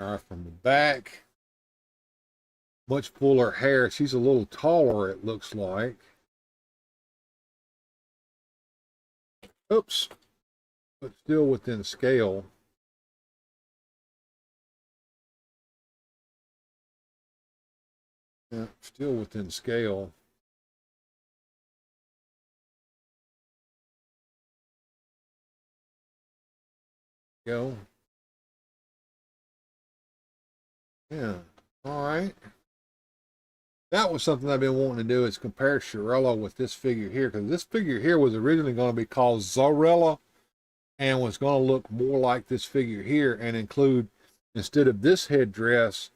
S3: All right, from the back. Much fuller hair. She's a little taller, it looks like. Oops. But still within scale. Yeah, still within scale. Go. Yeah. All right. That was something I've been wanting to do, is compare Shirella with this figure here, because this figure here was originally going to be called Zarella and was going to look more like this figure here and include, instead of this headdress,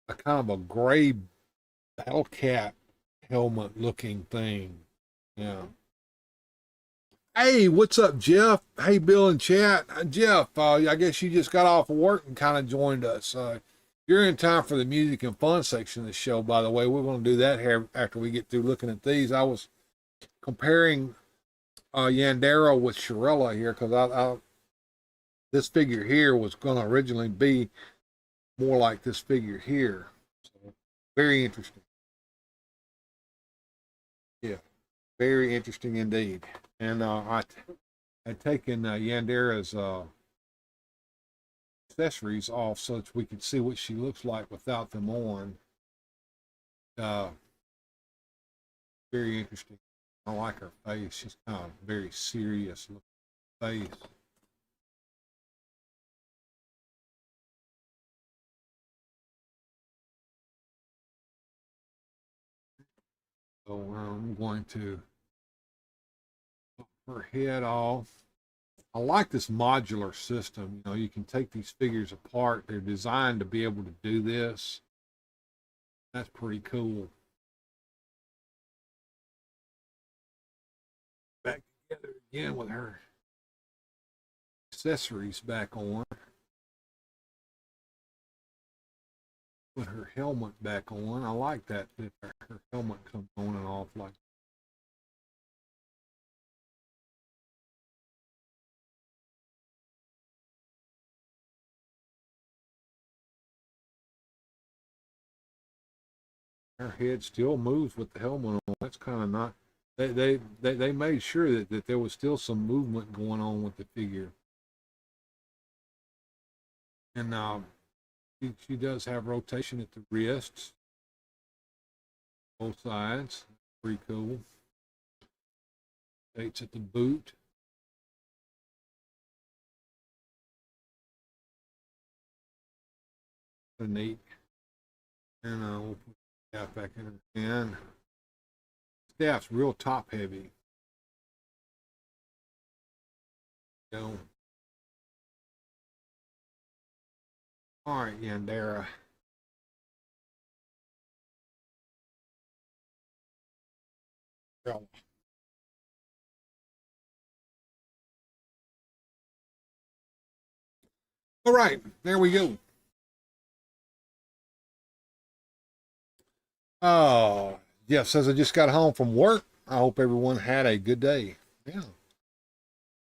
S3: a kind of a gray battle cat helmet looking thing. Yeah. Hey, what's up, Jeff? Hey, Bill in chat. Jeff, I guess you just got off of work and kind of joined us. You're in time for the music and fun section of the show, by the way. We're going to do that here after we get through looking at these. I was comparing Yandera with Shirella here, because this figure here was going to originally be more like this figure here. So, very interesting. Yeah, very interesting indeed. And I had taken Yandera's accessories off so that we could see what she looks like without them on. Very interesting. I like her face. She's kind of very serious looking face. So I'm going to put her head off. I like this modular system. You know, you can take these figures apart. They're designed to be able to do this. That's pretty cool. Back together again with her accessories back on. Put her helmet back on. I like that her helmet comes on and off like. Her head still moves with the helmet on. That's kind of not. They made sure that there was still some movement going on with the figure. And she does have rotation at the wrists, both sides. Pretty cool. Dates at the boot. Neat. And we'll put the staff back in her hand. Staff's real top heavy. Go. All right, Yandera. Go. All right, there we go. Oh, Jeff says I just got home from work. I hope everyone had a good day. Yeah.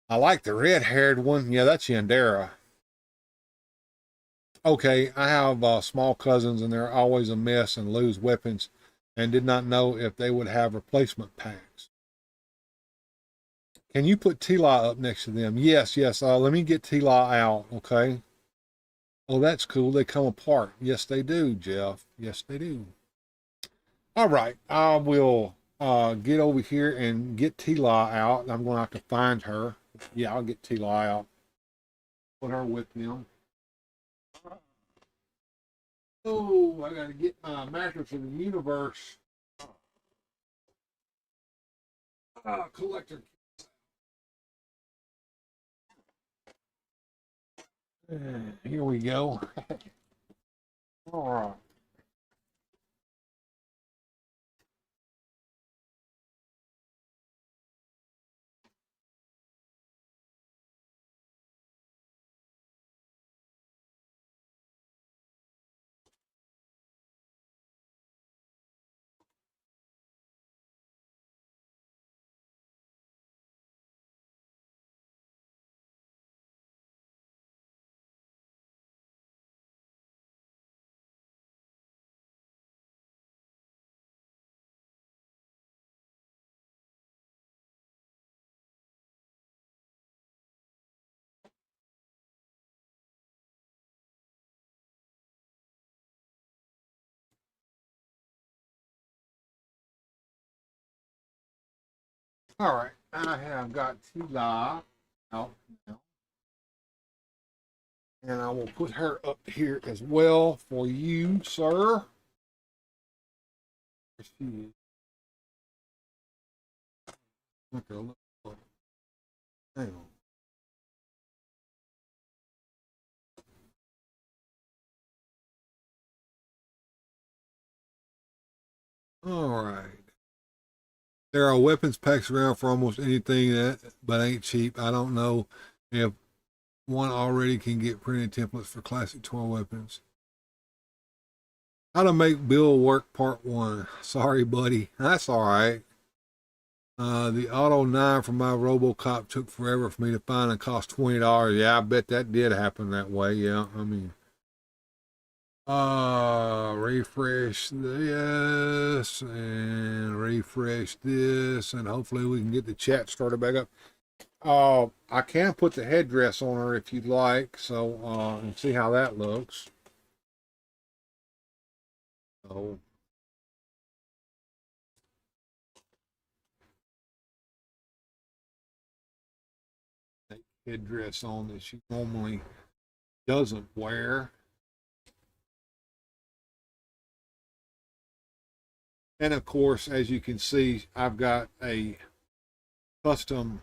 S3: I like the red-haired one. Yeah, that's Yandera. Okay, I have small cousins, and they're always a mess and lose weapons, and did not know if they would have replacement packs. Can you put T-Law up next to them? Yes. Let me get T-Law out, okay? Oh, that's cool. They come apart. Yes, they do, Jeff. Yes, they do. All right, I will get over here and get T-Law out. I'm going to have to find her. Yeah, I'll get T-Law out. Put her with them. Oh, I got to get my Mattress of the Universe collector. Here we go. All right. All right, I have got Tila out now. And I will put her up here as well for you, sir. There she is. Look her, look her. Hang on. All right. There are weapons packs around for almost anything that, but ain't cheap. I don't know if one already can get printed templates for classic toy weapons. How to make Bill work part 1. Sorry, buddy. That's all right. The Auto 9 from my RoboCop took forever for me to find and cost $20. Yeah, I bet that did happen that way. Yeah, I mean, refresh this and refresh this, and hopefully we can get the chat started back up. I can put the headdress on her if you'd like, so and see how that looks. So headdress on that she normally doesn't wear. And of course, as you can see, I've got a custom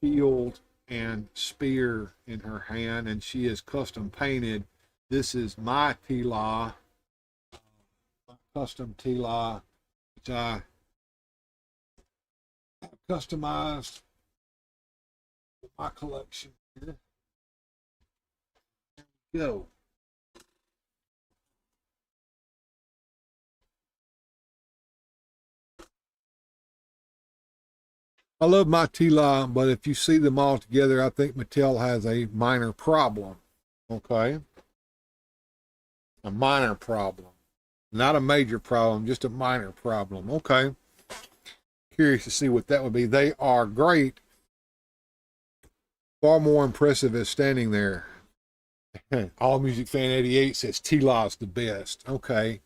S3: shield and spear in her hand, and she is custom painted. This is my Tila, custom Tila, which I have customized for my collection here. There we go. I love my Tila, but if you see them all together, I think Mattel has a minor problem. Okay? A minor problem. Not a major problem, just a minor problem. Okay. Curious to see what that would be. They are great. Far more impressive as standing there. All Music Fan 88 says Tila's the best. Okay.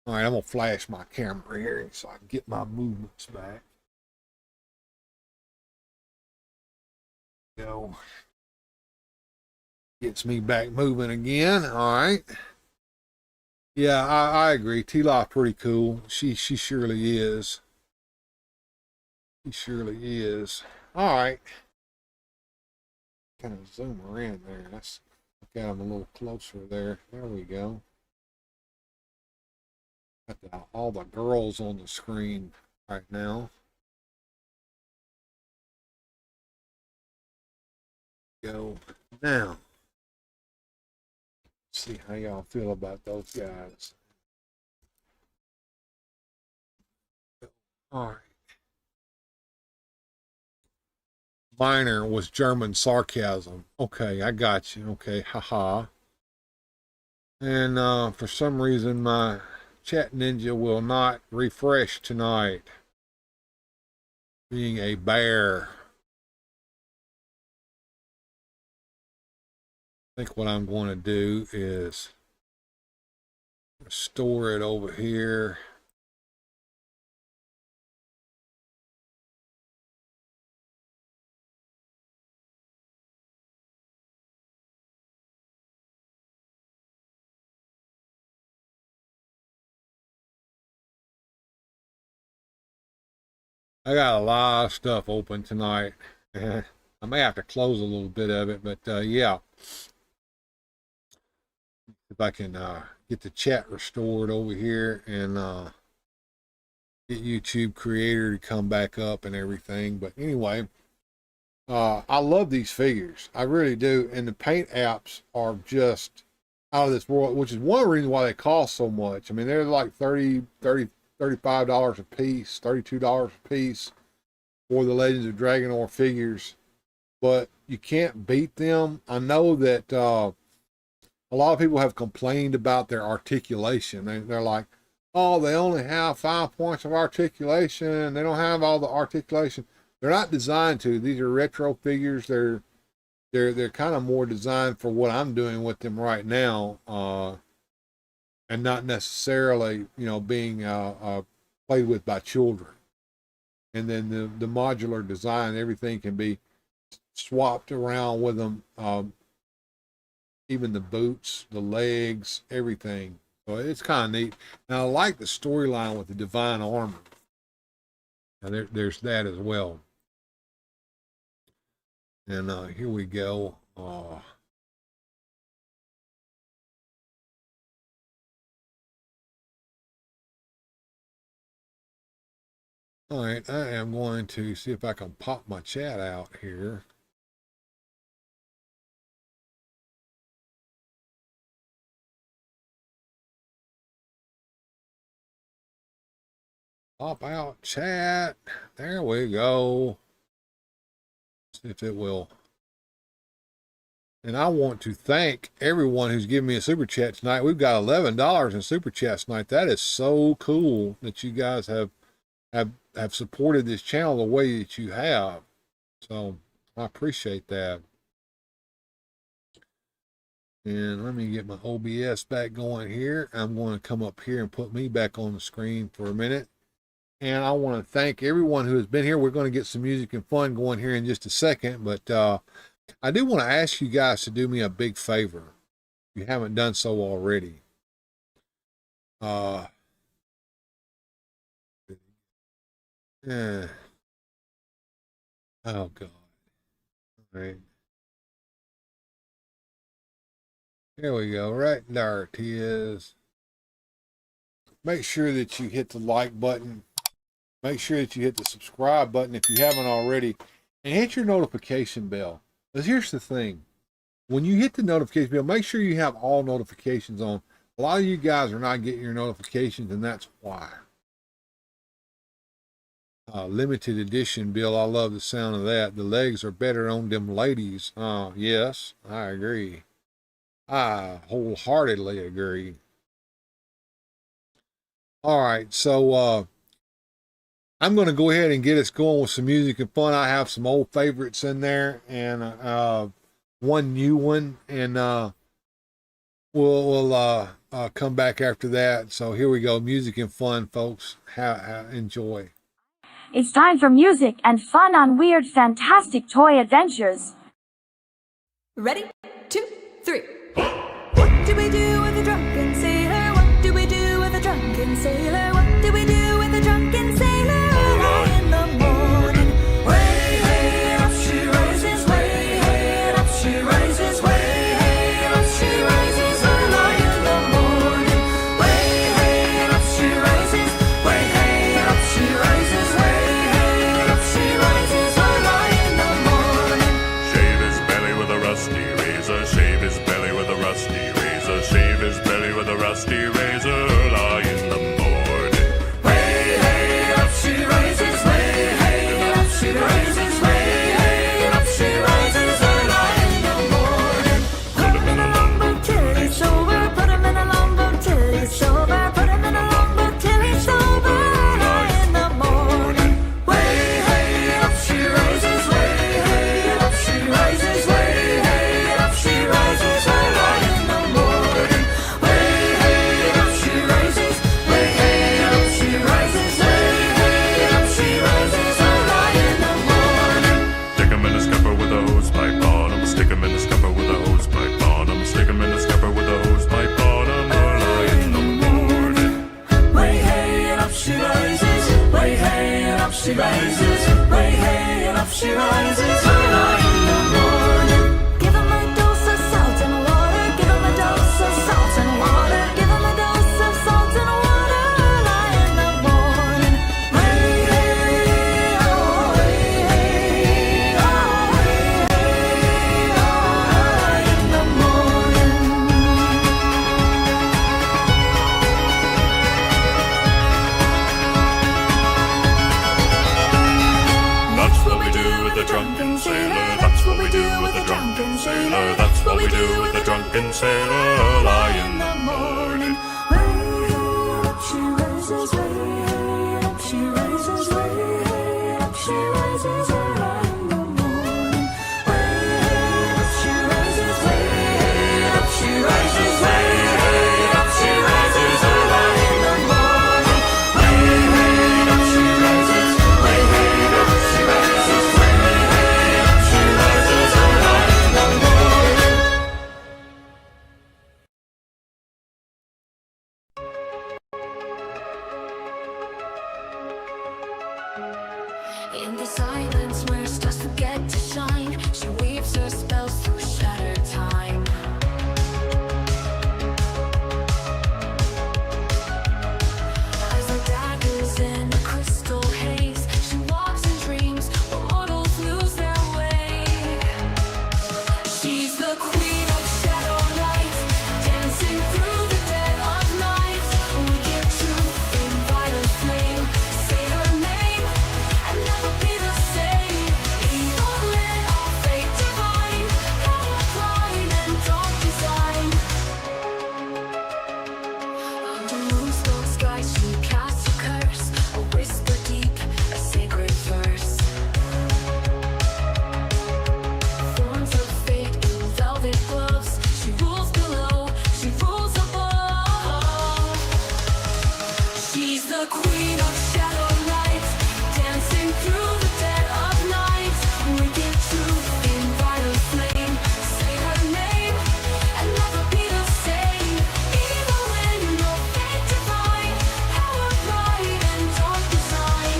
S3: All right, I'm going to flash my camera here so I can get my movements back. Go. Gets me back moving again. All right. Yeah, I agree. Tila's pretty cool. She surely is. She surely is. All right. Kind of zoom her in there. Let's look at them a little closer there. There we go. Got all the girls on the screen right now. Go now. See how y'all feel about those guys. All right. Minor was German sarcasm. Okay, I got you. Okay, haha. And for some reason, my chat ninja will not refresh tonight. Being a bear. I think what I'm going to do is store it over here. I got a lot of stuff open tonight. I may have to close a little bit of it, but yeah. If I can get the chat restored over here and get YouTube Creator to come back up and everything. But anyway, I love these figures. I really do. And the paint apps are just out of this world, which is one of the reasons why they cost so much. I mean, they're like $35 a piece, $32 a piece for the Legends of Dragonor figures. But you can't beat them. I know that a lot of people have complained about their articulation. They're like, oh, they only have 5 points of articulation. They don't have all the articulation. They're not designed to. These are retro figures. They're kind of more designed for what I'm doing with them right now, and not necessarily, being played with by children. and then the modular design, everything can be swapped around with them. Even the boots, the legs, everything. So it's kind of neat. Now I like the storyline with the divine armor. Now there's that as well. And here we go. All right, I am going to see if I can pop my chat out here. Pop out chat. There we go. See if it will. And I want to thank everyone who's given me a super chat tonight. We've got $11 in super chats tonight. That is so cool that you guys have supported this channel the way that you have. So I appreciate that. And let me get my OBS back going here. I'm going to come up here and put me back on the screen for a minute. And I want to thank everyone who has been here. We're going to get some music and fun going here in just a second. But I do want to ask you guys to do me a big favor. If you haven't done so already. Oh, God. All right. There we go. Right there it is. Make sure that you hit the like button. Make sure that you hit the subscribe button if you haven't already. And hit your notification bell. Because here's the thing. When you hit the notification bell, make sure you have all notifications on. A lot of you guys are not getting your notifications, and that's why. Limited edition, Bill. I love the sound of that. The legs are better on them ladies. Yes, I agree. I wholeheartedly agree. All right, so I'm going to go ahead and get us going with some music and fun. I have some old favorites in there and one new one, and we'll come back after that. So here we go, music and fun, folks. Enjoy.
S15: It's time for music and fun on Weird Fantastic Toy Adventures.
S16: Ready? 2, 3. What do we do with a drunken sailor? What do we do with a drunken sailor? What do we do with a drunken sailor? Early in the morning, way hey up she rises, way hey up she rises, way hey up she rises. Early in the morning, way hey up she rises, way hey up she rises, way hey up she rises. Early in the morning.
S17: Shave his belly with a rusty razor. Shave his belly with a rusty razor. Shave his belly with a rusty razor. Early in the morning.
S16: Way hey up she rises, way hey up she rises, way hey up she rises. Early in the morning. Put him in a longboat till it's over. Put him in a longboat till it's over. Put him in a longboat till it's over. Early in the morning. Way hey up she rises, way hey up she rises, way hey up she rises. Early in the morning. Way hey up she rises, way hey up she rises, way hey up she rises. Early in the morning.
S17: Stick him in a scupper with a hose pipe on him. Stick him in the scupper with a hose pipe on him. Stick him in the scupper with a hose pipe on him. Early in the morning.
S16: Way hey and up she rises, way hey and up she rises, way hey and up she rises. Early in the morning. Give him a dose of salt and water. Give him a dose of salt and water. Give him a dose of salt and water. Early in the morning. Way hey oh, way hey oh, way hey oh. Early in the morning.
S17: That's what we do with the drunken sailor. That's what we do with the drunken sailor. That's what we do with the drunken sailor. Early in the morning.
S16: Way up she rises, way up she rises, way up she rises. Early in the morning. Way up she rises, way up she rises, way up she rises. Early in the morning. Way up she rises, way In the silence where stars forget to shine, she weaves her spells through shattered time. As the daggers in a crystal haze, she walks in dreams where mortals lose their way. She's the queen of shadow light, dancing through the dead of night. Wicked truth in vital flame, say her name and never be the same. Evil lit of fate divine, power, pride, and dark design. Under moonstone skies she casts a curse, a whisper deep, a sacred verse. Thorns of fate in velvet gloves, she rules below, she rules above. She's the queen of shadow light, dancing through the dead of night. Wicked truth in vital flame, say her name and never be the same. Evil in no fate divine, power, pride, and dark design.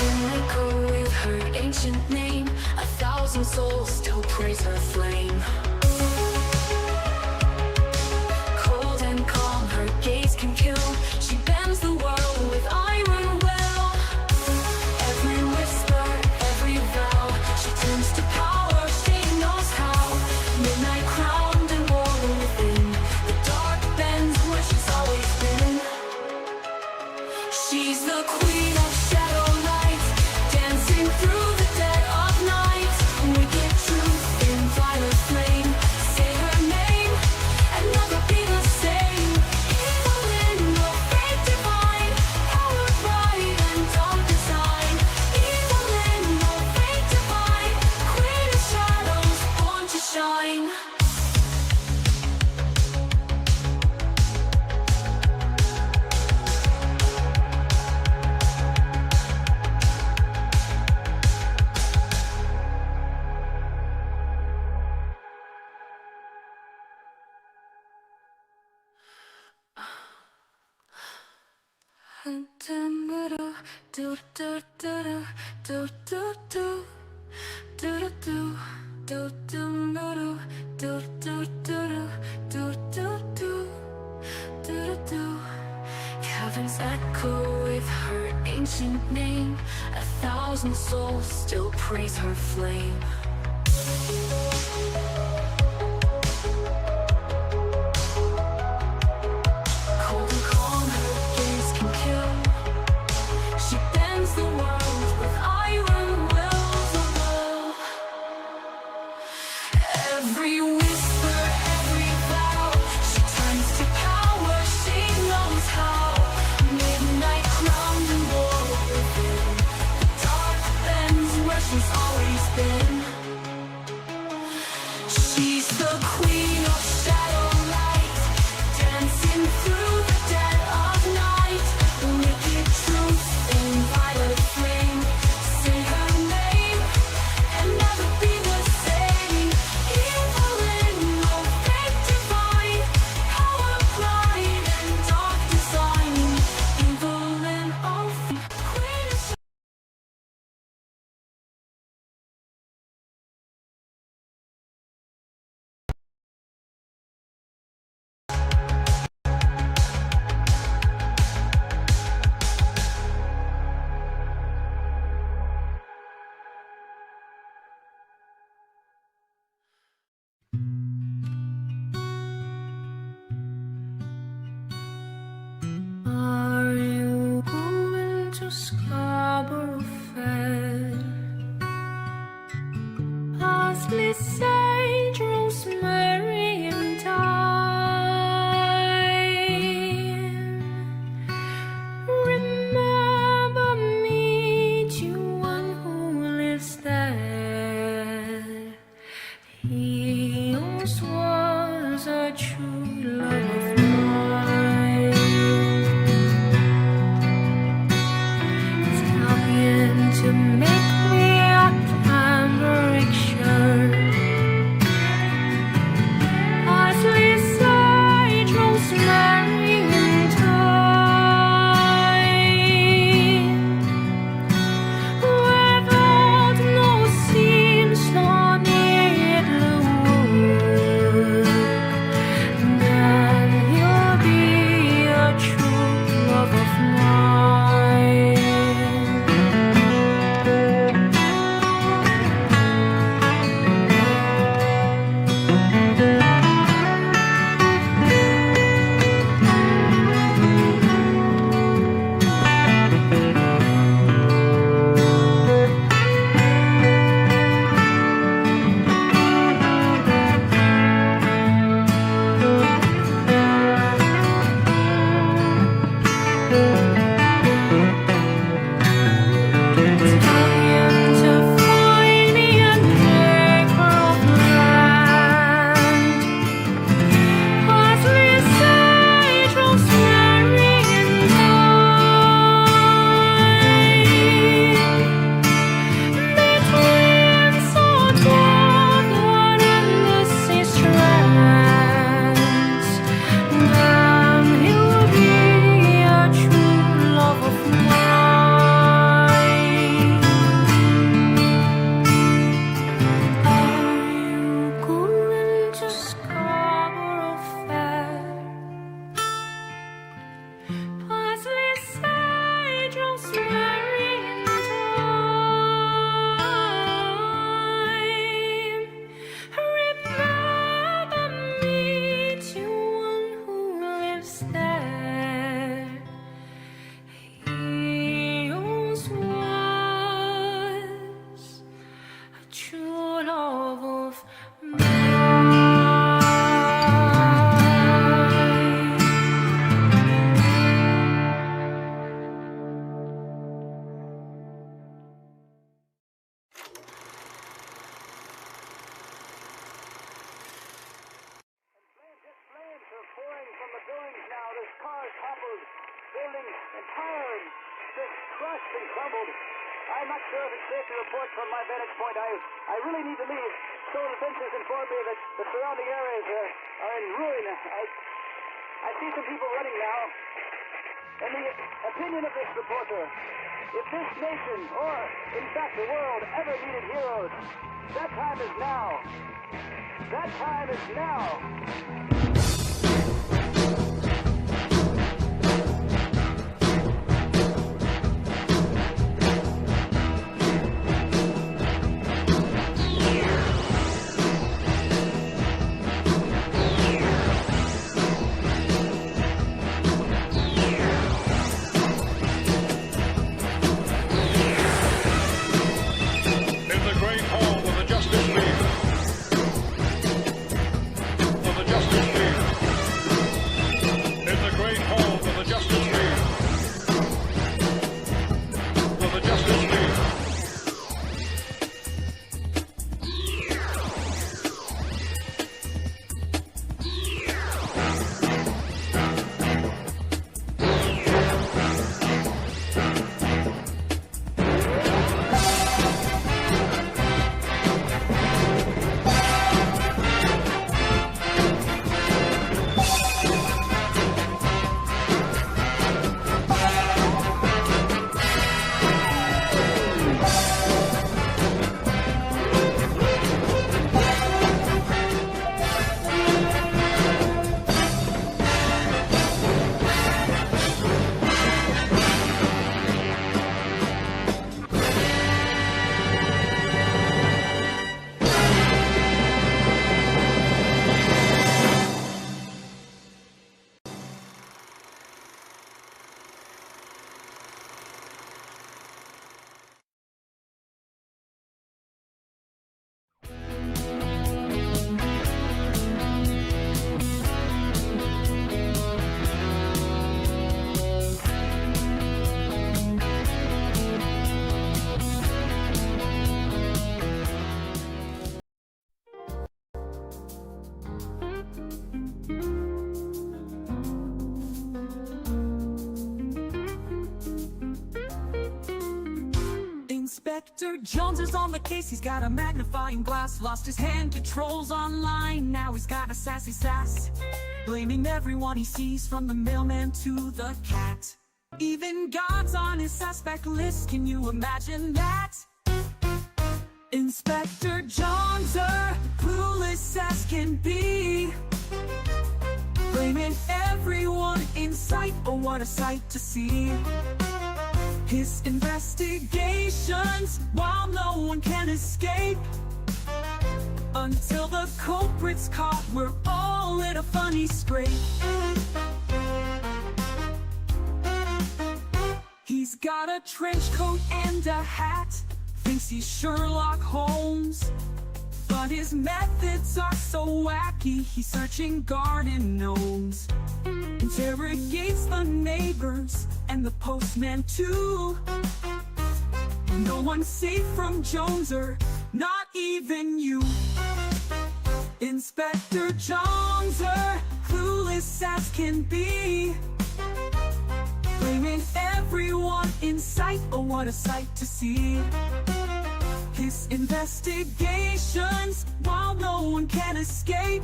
S16: An echo with her ancient name, 1,000 souls still praise her flame. Cold and calm, her gaze can kill. She bends the world with iron will. Every whisper, every vow, she turns to power, she knows how. Midnight crowned and warm within, the dark bends where she's always been. She's the queen of shadow light, dancing through the dead of night. Wicked truth in vital flame, say her name and never be the same. Evil in no fate divine, power, pride, and dark design. Evil in no fate divine, queen of shadows, born to shine. Caverns echo with her ancient name, 1,000 souls still praise her flame. Cold and calm, her gaze can kill. She bends the world with iron wills above. Every whisper, every vow, she turns to power, she knows how. Midnight crowned and war within, the dark bends where she's always been. She's the queen of shadow light, dancing through the dead of night. Wicked truth in violet flame, say her name and never be the same. Evil in no fate divine, power, pride, and dark design. Evil in all queen of Are you going to Scarborough Fair? Parsley, sage, rosemary, and thyme. Remember me to one who lives there. He once was a true love of mine. Italian to make me a cambric shirt. true love of
S18: crushed and crumbled. I'm not sure if it's safe to report from my vantage point. I really need to leave. So the fences inform me that the surrounding areas are in ruin. I see some people running now. In the opinion of this reporter, if this nation, or in fact the world, ever needed heroes, that time is now. That time is now.
S4: Inspector Jones is on the case, he's got a magnifying glass. Lost his hand to trolls online, now he's got a sassy sass. Blaming everyone he sees, from the mailman to the cat. Even God's on his suspect list, can you imagine that? Inspector Jones, clueless as can be. Blaming everyone in sight, oh what a sight to see. His investigations, while no one can escape, until the culprit's caught, we're all in a funny scrape. He's got a trench coat and a hat, thinks he's Sherlock Holmes, but his methods are so wacky, he's searching garden gnomes. Interrogates the neighbors and the postman too. No one's safe from Joneser, not even you. Inspector Joneser, clueless as can be. Blaming everyone in sight, oh what a sight to see. His investigations, while no one can escape,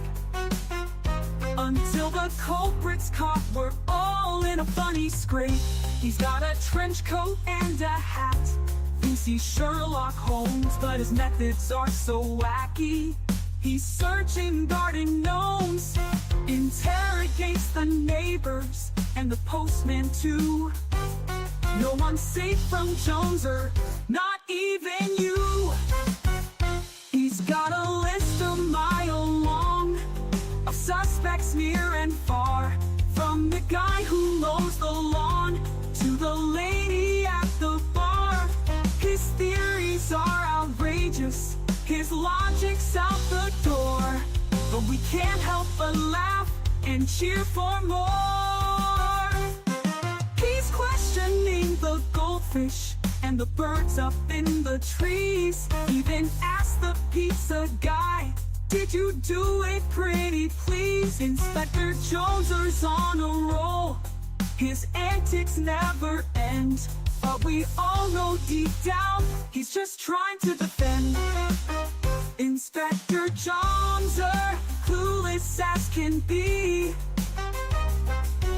S4: until the culprit's caught, we're all in a funny scrape. He's got a trench coat and a hat, thinks he's Sherlock Holmes, but his methods are so wacky. He's searching garden gnomes, interrogates the neighbors and the postman too. No one's safe from Joneser, not even you. He's got a list a mile long of suspects near and far, from the guy who mows the lawn to the lady at the bar. His theories are outrageous. obnoxious. His logic's out the door, but we can't help but laugh and cheer for more. He's questioning the goldfish and the birds up in the trees. Even asked the pizza guy, did you do it pretty please? Inspector Joneser's on a roll. His antics never end, but we all know deep down he's just trying to defend. Inspector Joneser, clueless as can be,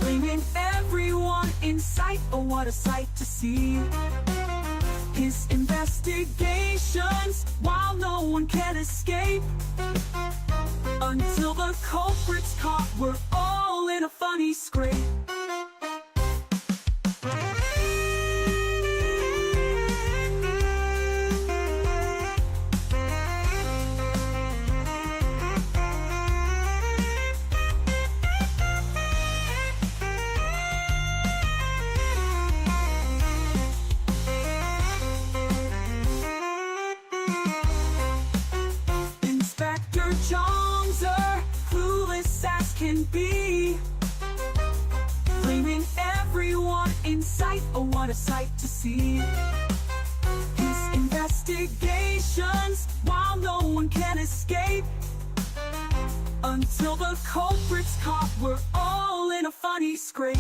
S4: blaming everyone in sight. Oh, what a sight to see. His investigations, while no one can escape, until the culprit's caught, we're all in a funny scrape. Can be, blaming everyone in sight. Oh, what a sight to see. His investigations, while no one can escape, until the culprit's caught, we're all in a funny scrape.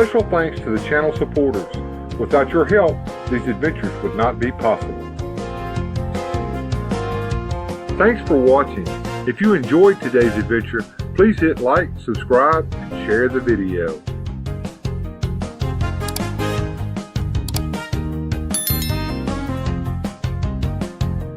S3: Special thanks to the channel supporters. Without your help, these adventures would not be possible. Thanks for watching. If you enjoyed today's adventure, please hit like, subscribe, and share the video.